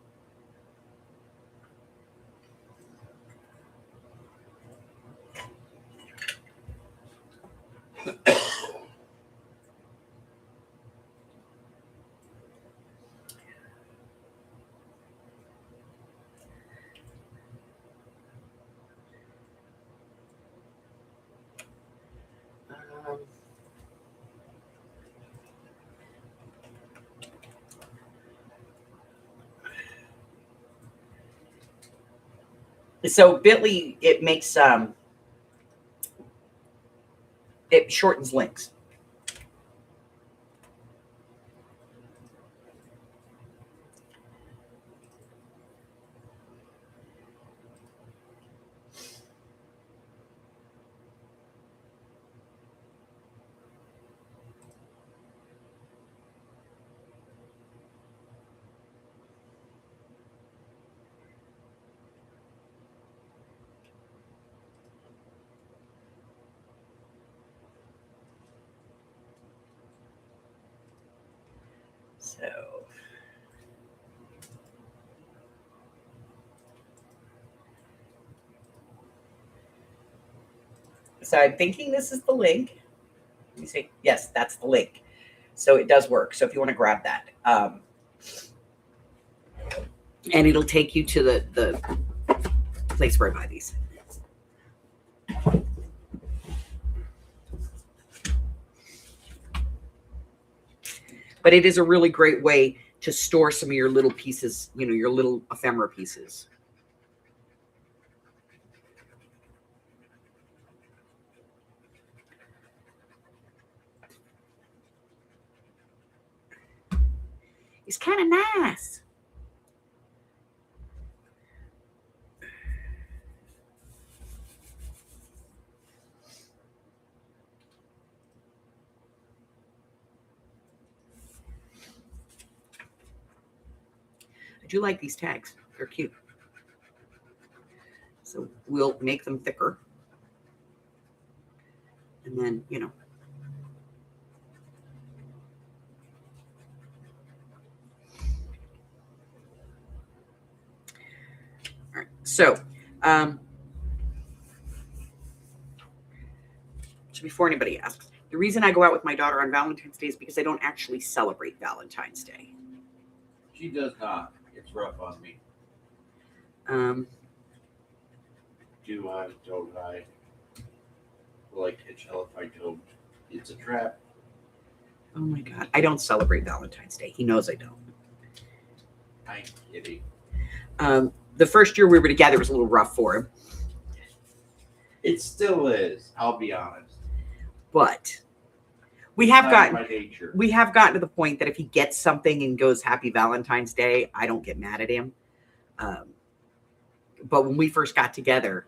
So bit.ly, it makes it shortens links. So I'm thinking this is the link. Let me see. Yes, that's the link. So it does work. So if you want to grab that, and it'll take you to the place where I buy these. But it is a really great way to store some of your little pieces, your little ephemera pieces. It's kind of nice. do like these tags. They're cute. So we'll make them thicker. And then, you know. All right. So before anybody asks, the reason I go out with my daughter on Valentine's Day is because I don't actually celebrate Valentine's Day. She does not. It's rough on me. Do I? Don't I? Like it shall if I don't. It's a trap. Oh my God. I don't celebrate Valentine's Day. He knows I don't. I'm kidding. The first year we were together was a little rough for him. It still is. I'll be honest. But we have gotten My nature. to the point that if he gets something and goes Happy Valentine's Day, I don't get mad at him. But when we first got together,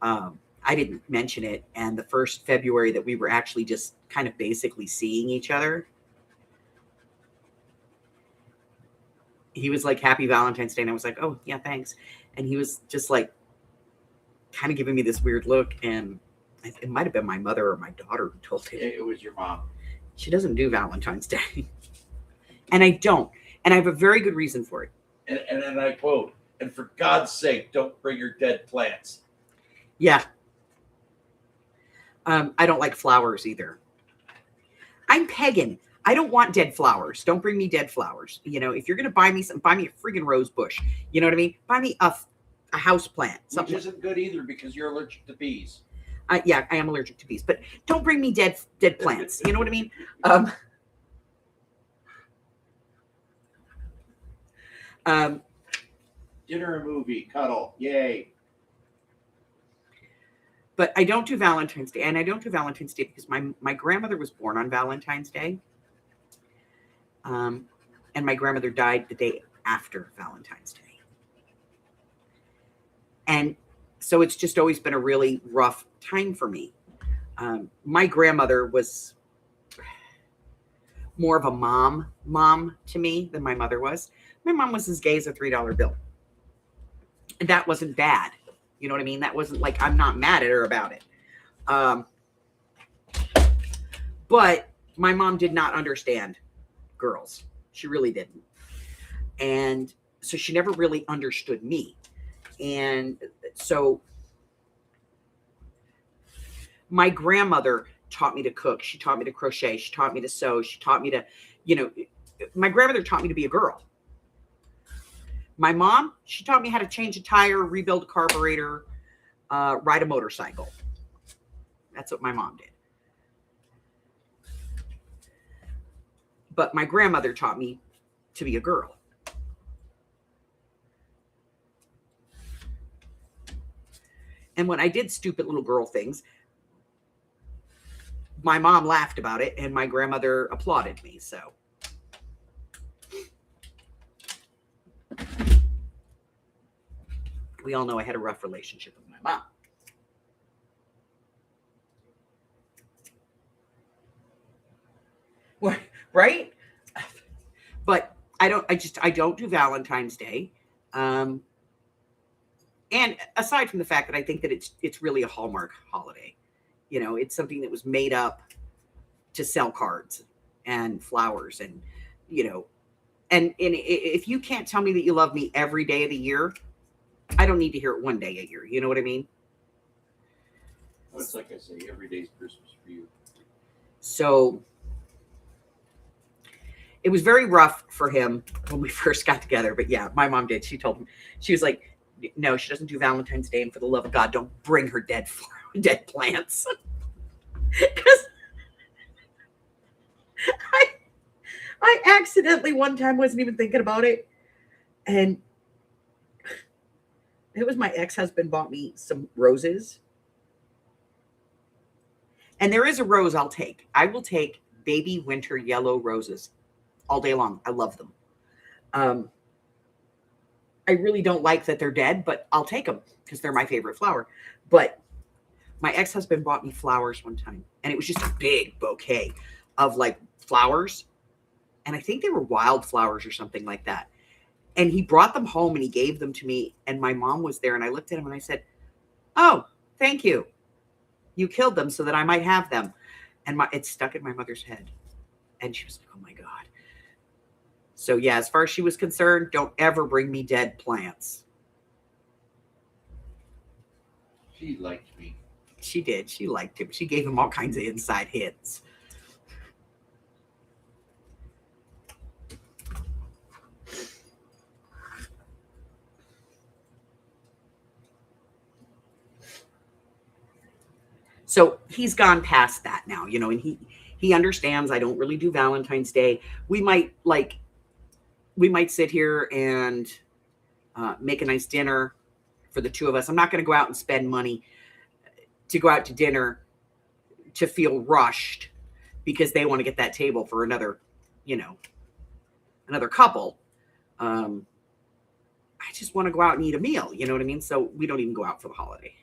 I didn't mention it. And the first February that we were actually just kind of basically seeing each other, he was like, Happy Valentine's Day. And I was like, oh, yeah, thanks. And he was just like kind of giving me this weird look. And it might have been my mother or my daughter who told him. It was your mom. She doesn't do Valentine's Day. And I don't. And I have a very good reason for it. And then I quote, and for God's sake, don't bring your dead plants. Yeah. I don't like flowers either. I'm pagan. I don't want dead flowers. Don't bring me dead flowers. You know, if you're going to buy me some, buy me a friggin' rose bush. You know what I mean? Buy me a house plant. Which isn't good either because you're allergic to bees. Yeah, I am allergic to bees, but don't bring me dead plants. You know what I mean? Dinner, a movie, cuddle, yay. But I don't do Valentine's Day, and I don't do Valentine's Day because my grandmother was born on Valentine's Day, and my grandmother died the day after Valentine's Day. And so it's just always been a really rough time for me. My grandmother was more of a mom to me than my mother was. My mom was as gay as a $3 bill. And that wasn't bad. You know what I mean? That wasn't like, I'm not mad at her about it. But my mom did not understand girls. She really didn't. And so she never really understood me. And so my grandmother taught me to cook. She taught me to crochet. She taught me to sew. She taught me to, my grandmother taught me to be a girl. My mom, she taught me how to change a tire, rebuild a carburetor, ride a motorcycle. That's what my mom did. But my grandmother taught me to be a girl. And when I did stupid little girl things, my mom laughed about it and my grandmother applauded me. So we all know I had a rough relationship with my mom. Right? But I don't do Valentine's Day. And aside from the fact that I think that it's really a Hallmark holiday, it's something that was made up to sell cards and flowers and, and if you can't tell me that you love me every day of the year, I don't need to hear it one day a year. You know what I mean? Well, it's like I say, every day's Christmas for you. So it was very rough for him when we first got together. But yeah, my mom did. She told him, she was like, no, she doesn't do Valentine's Day. And for the love of God, don't bring her dead plants. Because I accidentally one time wasn't even thinking about it. And it was my ex-husband bought me some roses. And there is a rose I'll take. I will take baby winter yellow roses all day long. I love them. I really don't like that they're dead, but I'll take them because they're my favorite flower. But my ex-husband bought me flowers one time, and it was just a big bouquet of like flowers. And I think they were wildflowers or something like that. And he brought them home and he gave them to me. And my mom was there. And I looked at him and I said, "Oh, thank you. You killed them so that I might have them." And it stuck in my mother's head. And she was like, "Oh my God." So yeah, as far as she was concerned, don't ever bring me dead plants. She liked me. She did. She liked him. She gave him all kinds of inside hits. So he's gone past that now, and he understands I don't really do Valentine's Day. We might sit here and make a nice dinner for the two of us. I'm not going to go out and spend money to go out to dinner to feel rushed because they want to get that table for another couple. I just want to go out and eat a meal. You know what I mean? So we don't even go out for the holiday.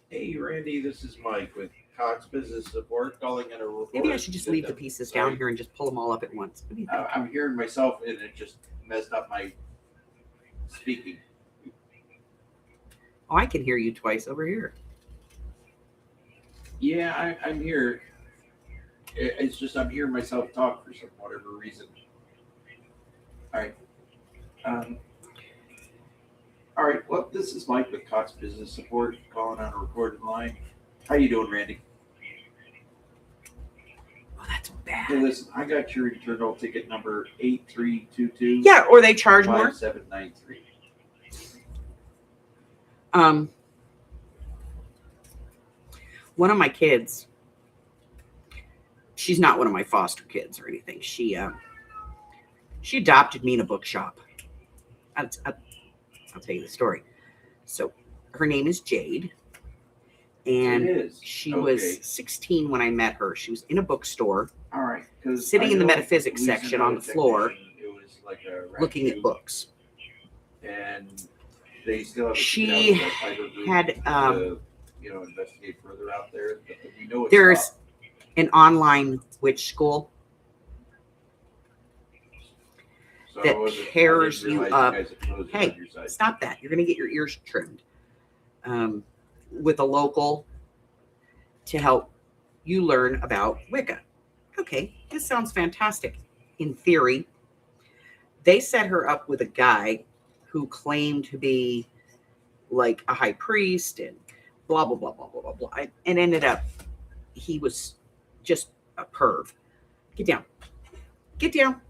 Hey, Randy, this is Mike with Cox Business Support calling in a report. Maybe I should just leave the pieces down here and just pull them all up at once. What do you think? I'm hearing myself and it just messed up my speaking. Oh, I can hear you twice over here. Yeah, I'm here. It's just I'm hearing myself talk for some whatever reason. All right. All right. Well, this is Mike with Cox Business Support calling on a recorded line. How you doing, Randy? Oh, that's bad. Hey, listen, I got your internal ticket number 8322. Yeah, or they charge more. 5793. One of my kids, she's not one of my foster kids or anything. She adopted me in a bookshop. I'll tell you the story. So her name is Jade. And she was 16 when I met her. She was in a bookstore. All right. Sitting in the metaphysics section on the floor, it was like looking at books. And they still have she had investigate further out there. We know there's an online witch school that pairs you up. Hey, stop that. You're going to get your ears trimmed. With a local to help you learn about Wicca. Okay, this sounds fantastic. In theory, they set her up with a guy who claimed to be like a high priest and blah, blah, blah, blah, blah, blah, blah. And ended up, he was just a perv. Get down. Get down.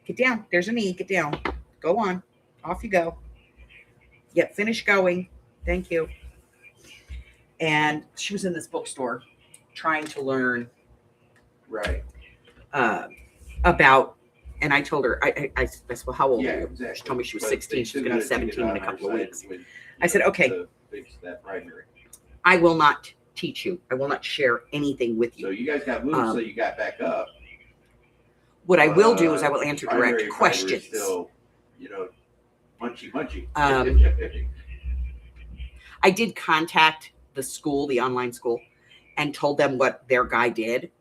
Get down. There's a knee. Get down. Go on. Off you go. Yep, finish going. Thank you. And she was in this bookstore trying to learn about, and I told her, I said, "Well, how old are you?" Exactly. She told me she was 16. She's going to be 17 in a couple of weeks. I said, "Okay, I will not teach you. I will not share anything with you." So you guys got moved, so you got back up. What I will do is I will answer direct questions. Still, munchy. I did contact the school, the online school, and told them what their guy did.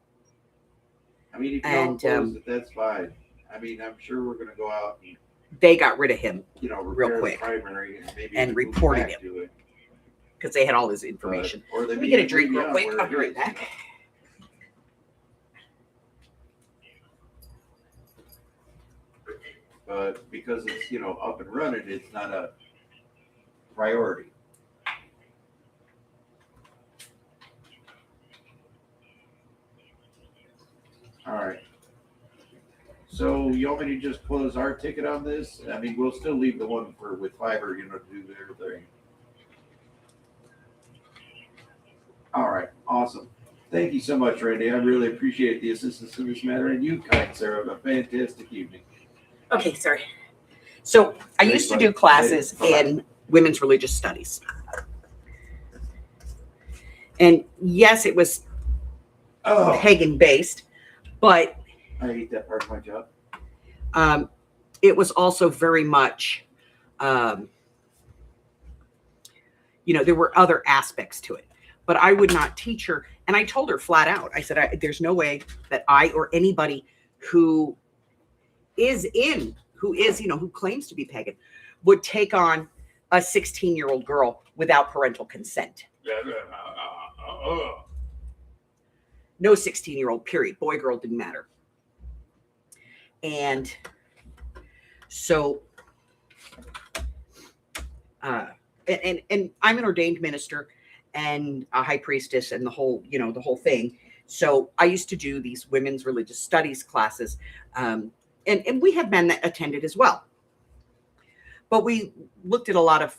I mean, if you don't close it, that's fine. I mean, I'm sure we're going to go out and they got rid of him, real quick, primary and reported him because they had all his information. Let me get a drink real quick. I'll be right back. But because it's up and running, it's not a priority. All right. So you want me to just close our ticket on this? I mean, we'll still leave the one with Fiverr, to do their thing. All right. Awesome. Thank you so much, Randy. I really appreciate the assistance in this matter. And you, kind sir, have a fantastic evening. Okay, sorry. So I used to do classes in women's religious studies. And yes, it was pagan based, but I hate that part of my job. It was also very much, there were other aspects to it, but I would not teach her. And I told her flat out, I said, there's no way that I or anybody who who claims to be pagan would take on a 16-year-old girl without parental consent. No 16-year-old, period. Boy, girl, didn't matter. And so, and I'm an ordained minister and a high priestess and the whole thing. So I used to do these women's religious studies classes. And we had men that attended as well. But we looked at a lot of,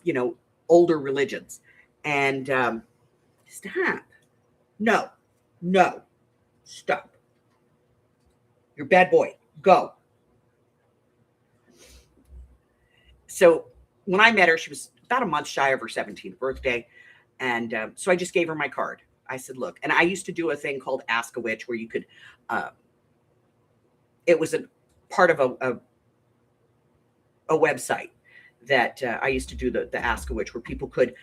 older religions. And stop. No. Stop. You're a bad boy. Go. So when I met her, she was about a month shy of her 17th birthday. And so I just gave her my card. I said, look, and I used to do a thing called Ask a Witch where you could, it was a part of a website that I used to do the Ask a Witch, where people could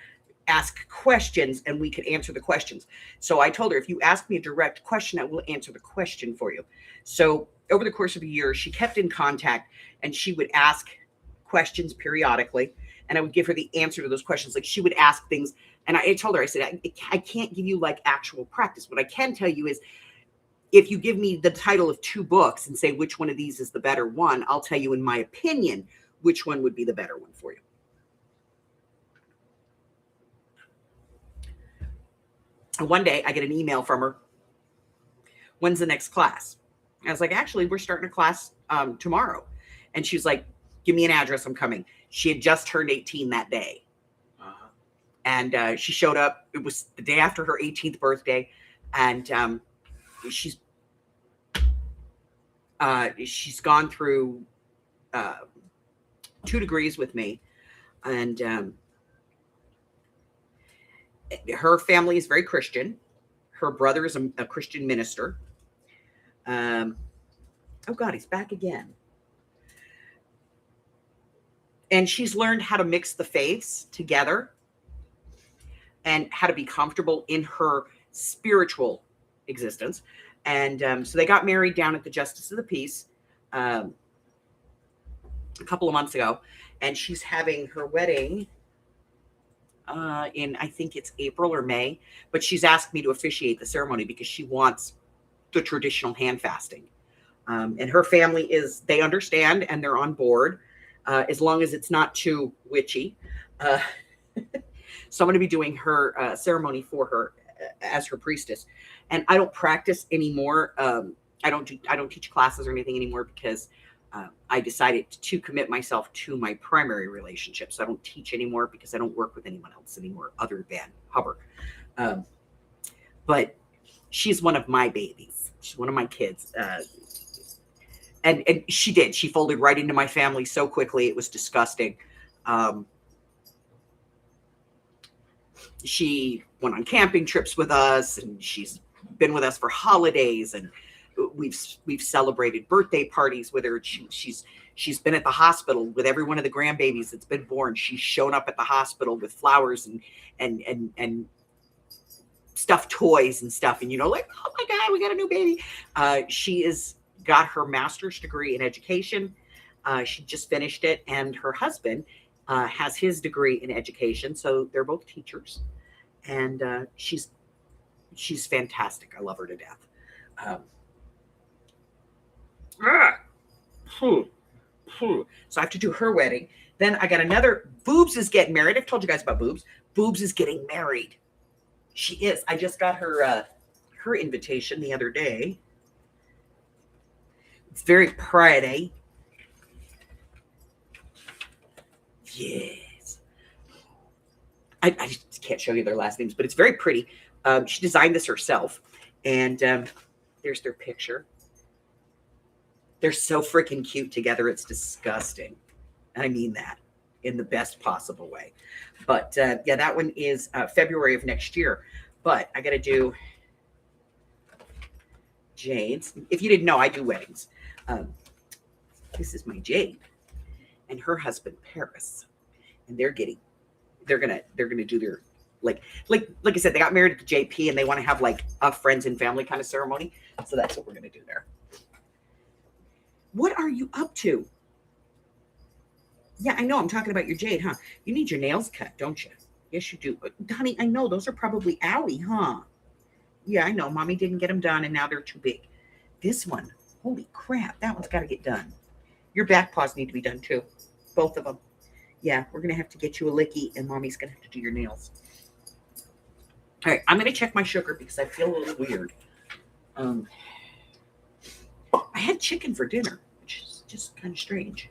ask questions and we could answer the questions. So I told her, if you ask me a direct question, I will answer the question for you. So over the course of a year, she kept in contact and she would ask questions periodically, and I would give her the answer to those questions. Like, she would ask things, and I told her, I said, I can't give you like actual practice. What I can tell you is, if you give me the title of 2 books and say which one of these is the better one, I'll tell you, in my opinion, which one would be the better one for you. And one day I get an email from her. When's the next class? I was like, actually, we're starting a class tomorrow. And she was like, give me an address, I'm coming. She had just turned 18 that day. Uh-huh. And she showed up. It was the day after her 18th birthday. And she's gone through 2 degrees with me. And her family is very Christian. Her brother is a Christian minister. Oh God, he's back again. And she's learned how to mix the faiths together and how to be comfortable in her spiritual existence. And so they got married down at the Justice of the Peace a couple of months ago. And she's having her wedding in, I think it's April or May. But she's asked me to officiate the ceremony because she wants the traditional hand fasting. And her family they understand and they're on board. As long as it's not too witchy. So I'm going to be doing her ceremony for her as her priestess. And I don't practice anymore. I don't teach classes or anything anymore because I decided to commit myself to my primary relationship. So I don't teach anymore because I don't work with anyone else anymore other than Hubbard. But she's one of my babies. She's one of my kids. And she folded right into my family so quickly. It was disgusting. She went on camping trips with us, and she's been with us for holidays, and we've celebrated birthday parties with her. She's been at the hospital with every one of the grandbabies that's been born. She's shown up at the hospital with flowers and stuffed toys and stuff. And like, oh my God, we got a new baby. She got her master's degree in education. She just finished it, and her husband has his degree in education. So they're both teachers, and she's fantastic. I love her to death. So I have to do her wedding. Then I got another. Boobs is getting married. I've told you guys about Boobs. Boobs is getting married. She is. I just got her invitation the other day. It's very pretty. Yes. I just can't show you their last names, but it's very pretty. She designed this herself. And there's their picture. They're so freaking cute together. It's disgusting. And I mean that in the best possible way. But yeah, that one is February of next year. But I got to do Jade's. If you didn't know, I do weddings. This is my Jade and her husband Paris, and they're gonna do like I said, they got married at the JP and they want to have like a friends and family kind of ceremony. So that's what we're going to do there. What are you up to? Yeah, I know. I'm talking about your jade, huh? You need your nails cut, don't you? Yes, you do. Honey, I know. Those are probably owie, huh? Yeah, I know. Mommy didn't get them done, and now they're too big. This one, holy crap. That one's got to get done. Your back paws need to be done, too. Both of them. Yeah, we're going to have to get you a licky, and Mommy's going to have to do your nails. All right, I'm going to check my sugar because I feel a little weird. I had chicken for dinner, which is just kind of strange.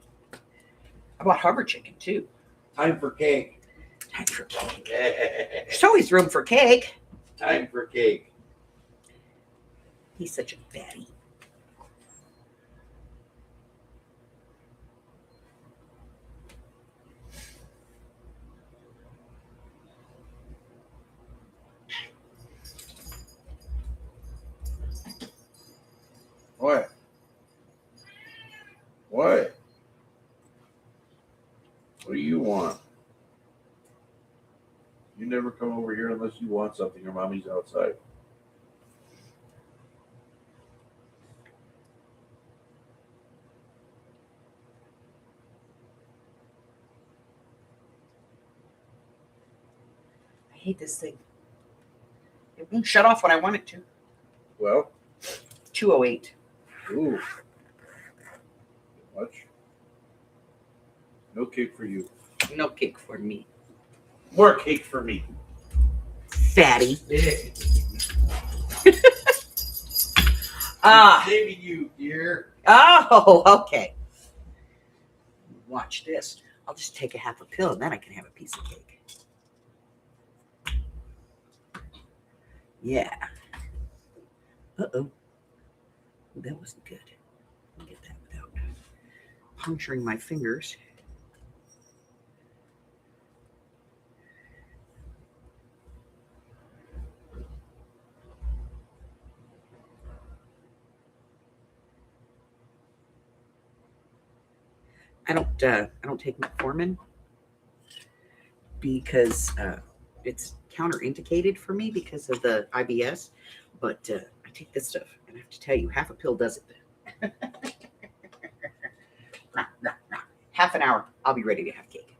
I bought Hubbard chicken, too. Time for cake. Time for cake. There's always room for cake. Time for cake. He's such a fatty. What? What? What do you want? You never come over here unless you want something. Your mommy's outside. I hate this thing. It won't shut off when I want it to. Well, 208. ooh. Much? No cake for you. No cake for me. More cake for me. Fatty. Saving you, dear. Oh, okay. Watch this. I'll just take a half a pill and then I can have a piece of cake. Yeah. Uh-oh. That wasn't good. I'll get that without puncturing my fingers. I don't take metformin because it's counterindicated for me because of the IBS. But I take this stuff, and I have to tell you, half a pill does it. Nah. Half an hour, I'll be ready to have cake.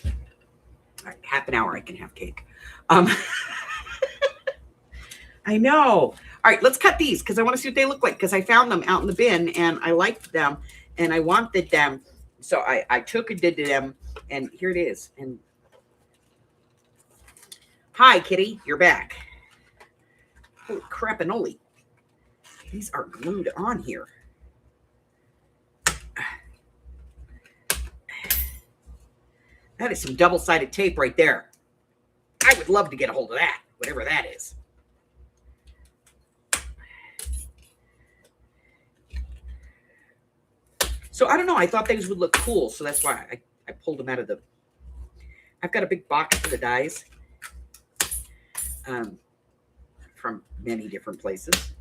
All right, half an hour, I can have cake. I know. All right, let's cut these because I want to see what they look like because I found them out in the bin and I liked them and I wanted them. So I took and did them and here it is. And hi, kitty, you're back. Holy crapinoli. These are glued on here. That is some double-sided tape right there. I would love to get a hold of that, whatever that is. So I don't know. I thought these would look cool. So that's why I pulled them out of the... I've got a big box for the dies from many different places.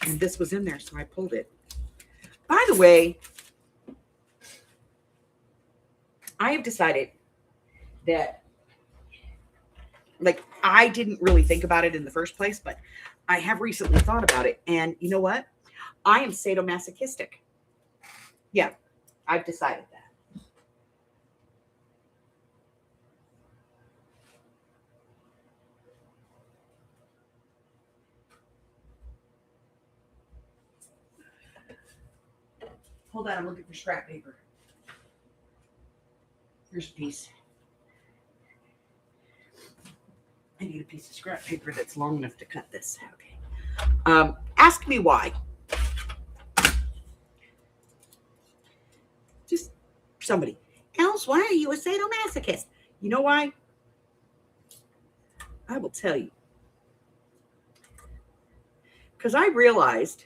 And this was in there, so I pulled it. By the way, I have decided that, like, I didn't really think about it in the first place, but I have recently thought about it. And you know what? I am sadomasochistic. Yeah, I've decided that. Hold on, I'm looking for scrap paper. Here's a piece. I need a piece of scrap paper that's long enough to cut this. Okay. Ask me why. Just somebody. Else, why are you a sadomasochist? You know why? I will tell you. Because I realized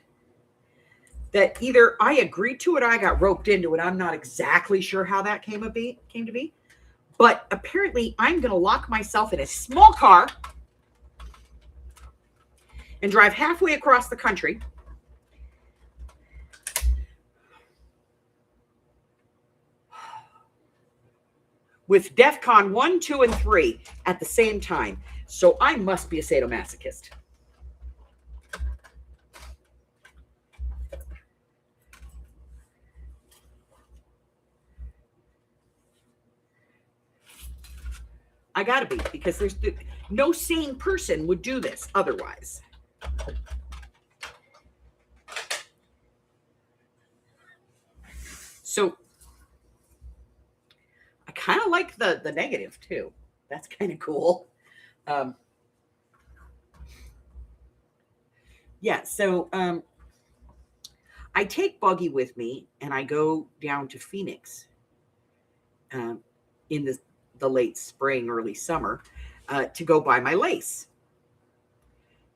that either I agreed to it or I got roped into it. I'm not exactly sure how that came to be. But apparently I'm going to lock myself in a small car and drive halfway across the country with DEFCON 1, 2, and 3 at the same time. So I must be a sadomasochist. I gotta be, because there's no sane person would do this otherwise. So I kind of like the negative too. That's kind of cool. Yeah, so I take Buggy with me and I go down to Phoenix in the late spring, early summer to go buy my lace.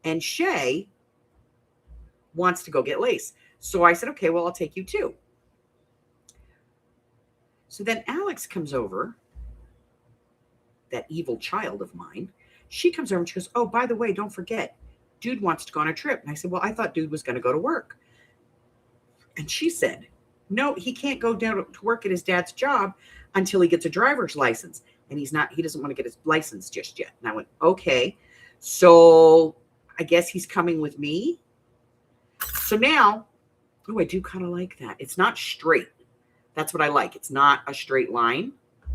And Shay wants to go get lace. So I said, okay, well, I'll take you too. So then Alex comes over, that evil child of mine. She comes over and she goes, oh, by the way, don't forget, Dude wants to go on a trip. And I said, well, I thought Dude was going to go to work. And she said, no, he can't go down to work at his dad's job until he gets a driver's license. And he doesn't want to get his license just yet. And I went, okay, so I guess he's coming with me. So now, oh, I do kind of like that. It's not straight. That's what I like. It's not a straight line. I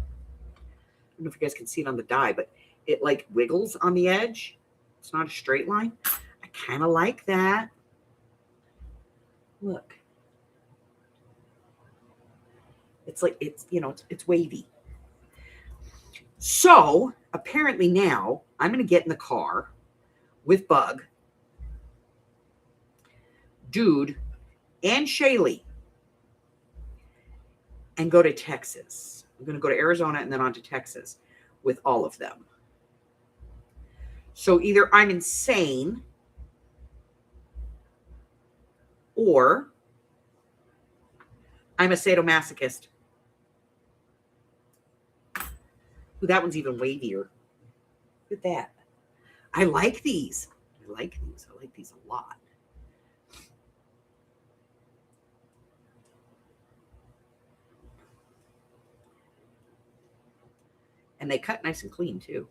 don't know if you guys can see it on the die, but it like wiggles on the edge. It's not a straight line. I kind of like that. Look. It's like, it's wavy. So apparently now I'm going to get in the car with Bug, Dude, and Shaylee and go to Texas. I'm going to go to Arizona and then on to Texas with all of them. So either I'm insane or I'm a sadomasochist. Ooh, that one's even wavier. Look at that. I like these. I like these a lot. And they cut nice and clean too.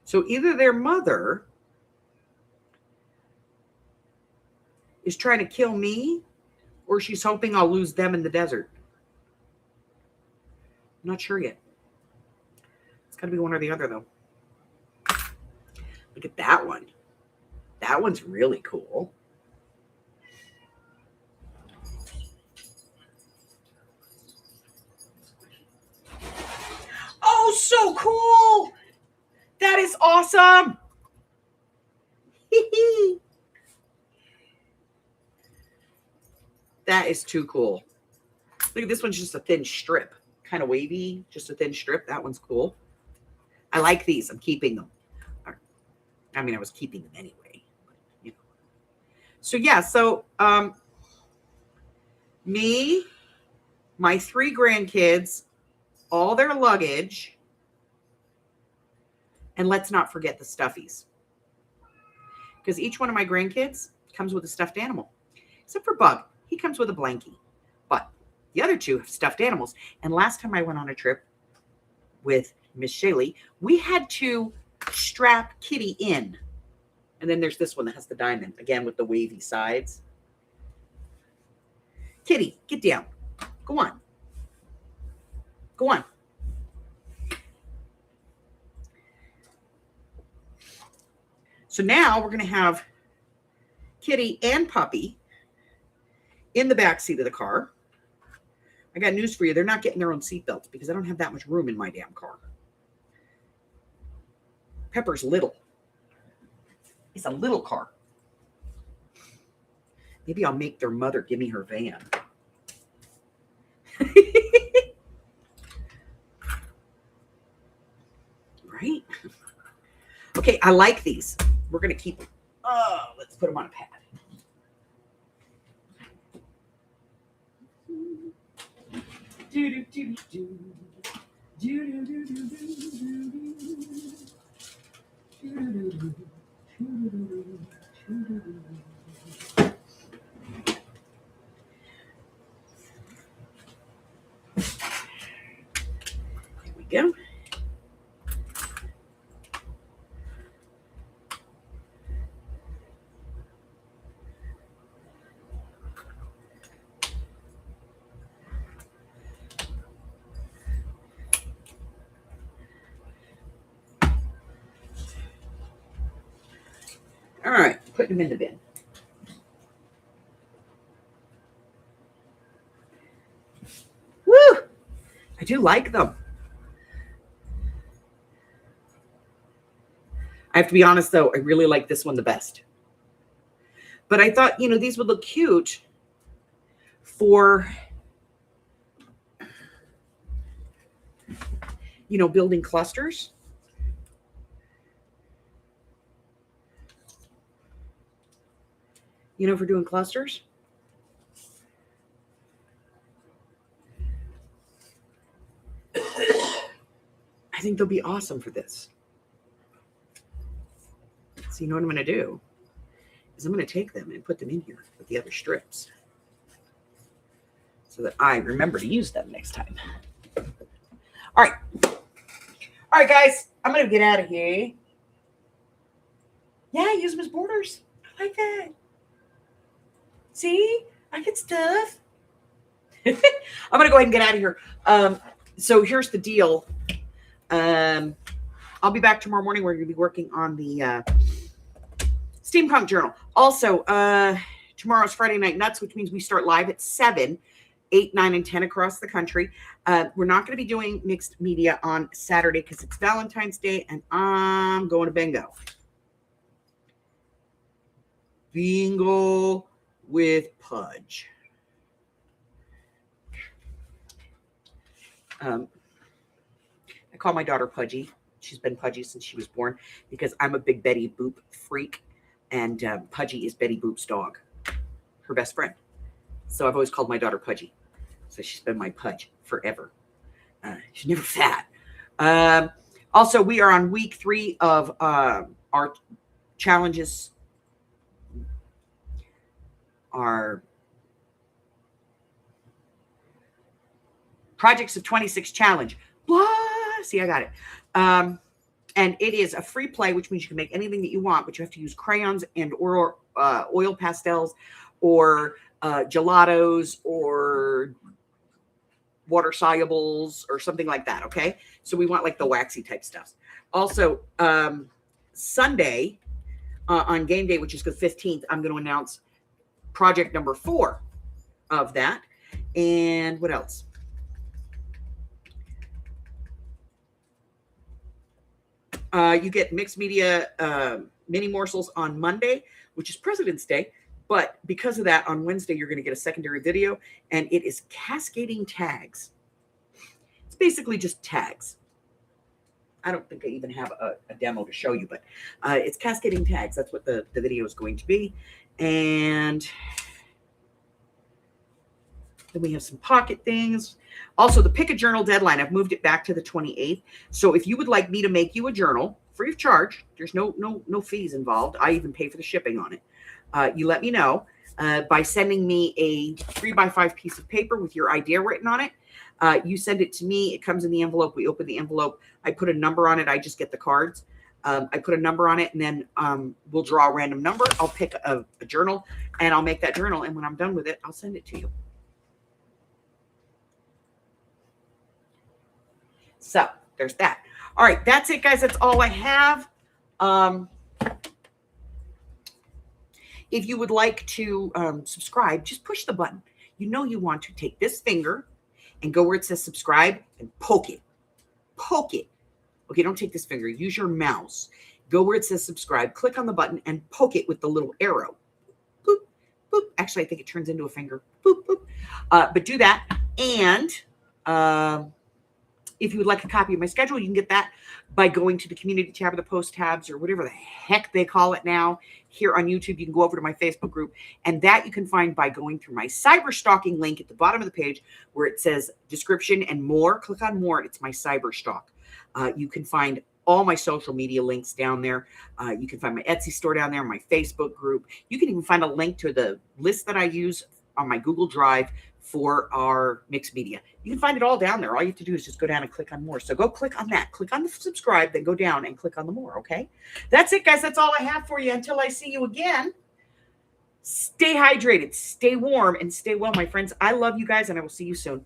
So either their mother is trying to kill me or she's hoping I'll lose them in the desert. I'm not sure yet. It's got to be one or the other, though. Look at that one. That one's really cool. Oh, so cool. That is awesome. That is too cool. Look at this one's just a thin strip. Kind of wavy, just a thin strip. That one's cool. I like these. I'm keeping them. I mean, I was keeping them anyway. But, So yeah, so me, my 3 grandkids, all their luggage, and let's not forget the stuffies. Because each one of my grandkids comes with a stuffed animal. Except for Bug. He comes with a blankie. But the other 2 have stuffed animals. And last time I went on a trip with Miss Shaylee, we had to strap Kitty in. And then there's this one that has the diamond, again, with the wavy sides. Kitty, get down. Go on. Go on. So now we're going to have Kitty and Puppy in the back seat of the car. I got news for you. They're not getting their own seatbelts because I don't have that much room in my damn car. Pepper's little. It's a little car. Maybe I'll make their mother give me her van. Right? Okay, I like these. We're going to keep them. Oh, let's put them on a pad. we go. All right, putting them in the bin. Woo! I do like them. I have to be honest, though, I really like this one the best. But I thought, these would look cute for, building clusters. For doing clusters. I think they'll be awesome for this. So you know what I'm going to do is I'm going to take them and put them in here with the other strips so that I remember to use them next time. All right, guys, I'm going to get out of here. Yeah, use them as borders. I like that. See, I get stuff. I'm going to go ahead and get out of here. So here's the deal. I'll be back tomorrow morning. We're going to be working on the Steampunk Journal. Also, tomorrow's Friday Night Nuts, which means we start live at 7, 8, 9, and 10 across the country. We're not going to be doing mixed media on Saturday because it's Valentine's Day and I'm going to bingo. Bingo with Pudge. I call my daughter Pudgy. She's been Pudgy since she was born because I'm a big Betty Boop freak, and Pudgy is Betty Boop's dog, her best friend. So I've always called my daughter Pudgy. So she's been my Pudge forever. She's never fat. Also, we are on week 3 of our challenges. Our Projects of 26 challenge. Blah. See, I got it. And it is a free play, which means you can make anything that you want, but you have to use crayons and or oil pastels or gelatos or water solubles or something like that. Okay. So we want like the waxy type stuff. Also, Sunday on game day, which is the 15th, I'm going to announce project number 4 of that. And what else? You get mixed media mini morsels on Monday, which is President's Day. But because of that, on Wednesday, you're going to get a secondary video, and it is cascading tags. It's basically just tags. I don't think I even have a demo to show you, but it's cascading tags. That's what the video is going to be. And then we have some pocket things. Also, the Pick a Journal deadline, I've moved it back to the 28th. So if you would like me to make you a journal, free of charge, there's no fees involved. I even pay for the shipping on it. You let me know by sending me a 3x5 piece of paper with your idea written on it. You send it to me. It comes in the envelope. We open the envelope. I put a number on it. I just get the cards. I put a number on it, and then we'll draw a random number. I'll pick a journal, and I'll make that journal. And when I'm done with it, I'll send it to you. So there's that. All right, that's it, guys. That's all I have. If you would like to subscribe, just push the button. You know you want to take this finger and go where it says subscribe and poke it. Poke it. Okay, don't take this finger. Use your mouse. Go where it says subscribe. Click on the button and poke it with the little arrow. Boop, boop. Actually, I think it turns into a finger. Boop, boop. But do that. And if you would like a copy of my schedule, you can get that by going to the community tab or the post tabs or whatever the heck they call it now here on YouTube. You can go over to my Facebook group, and that you can find by going through my cyber stalking link at the bottom of the page where it says description and more. Click on more. It's my cyber stalk. You can find all my social media links down there. You can find my Etsy store down there, my Facebook group. You can even find a link to the list that I use on my Google Drive for our mixed media. You can find it all down there. All you have to do is just go down and click on more. So go click on that. Click on the subscribe, then go down and click on the more, okay? That's it, guys. That's all I have for you. Until I see you again, stay hydrated, stay warm, and stay well, my friends. I love you guys, and I will see you soon.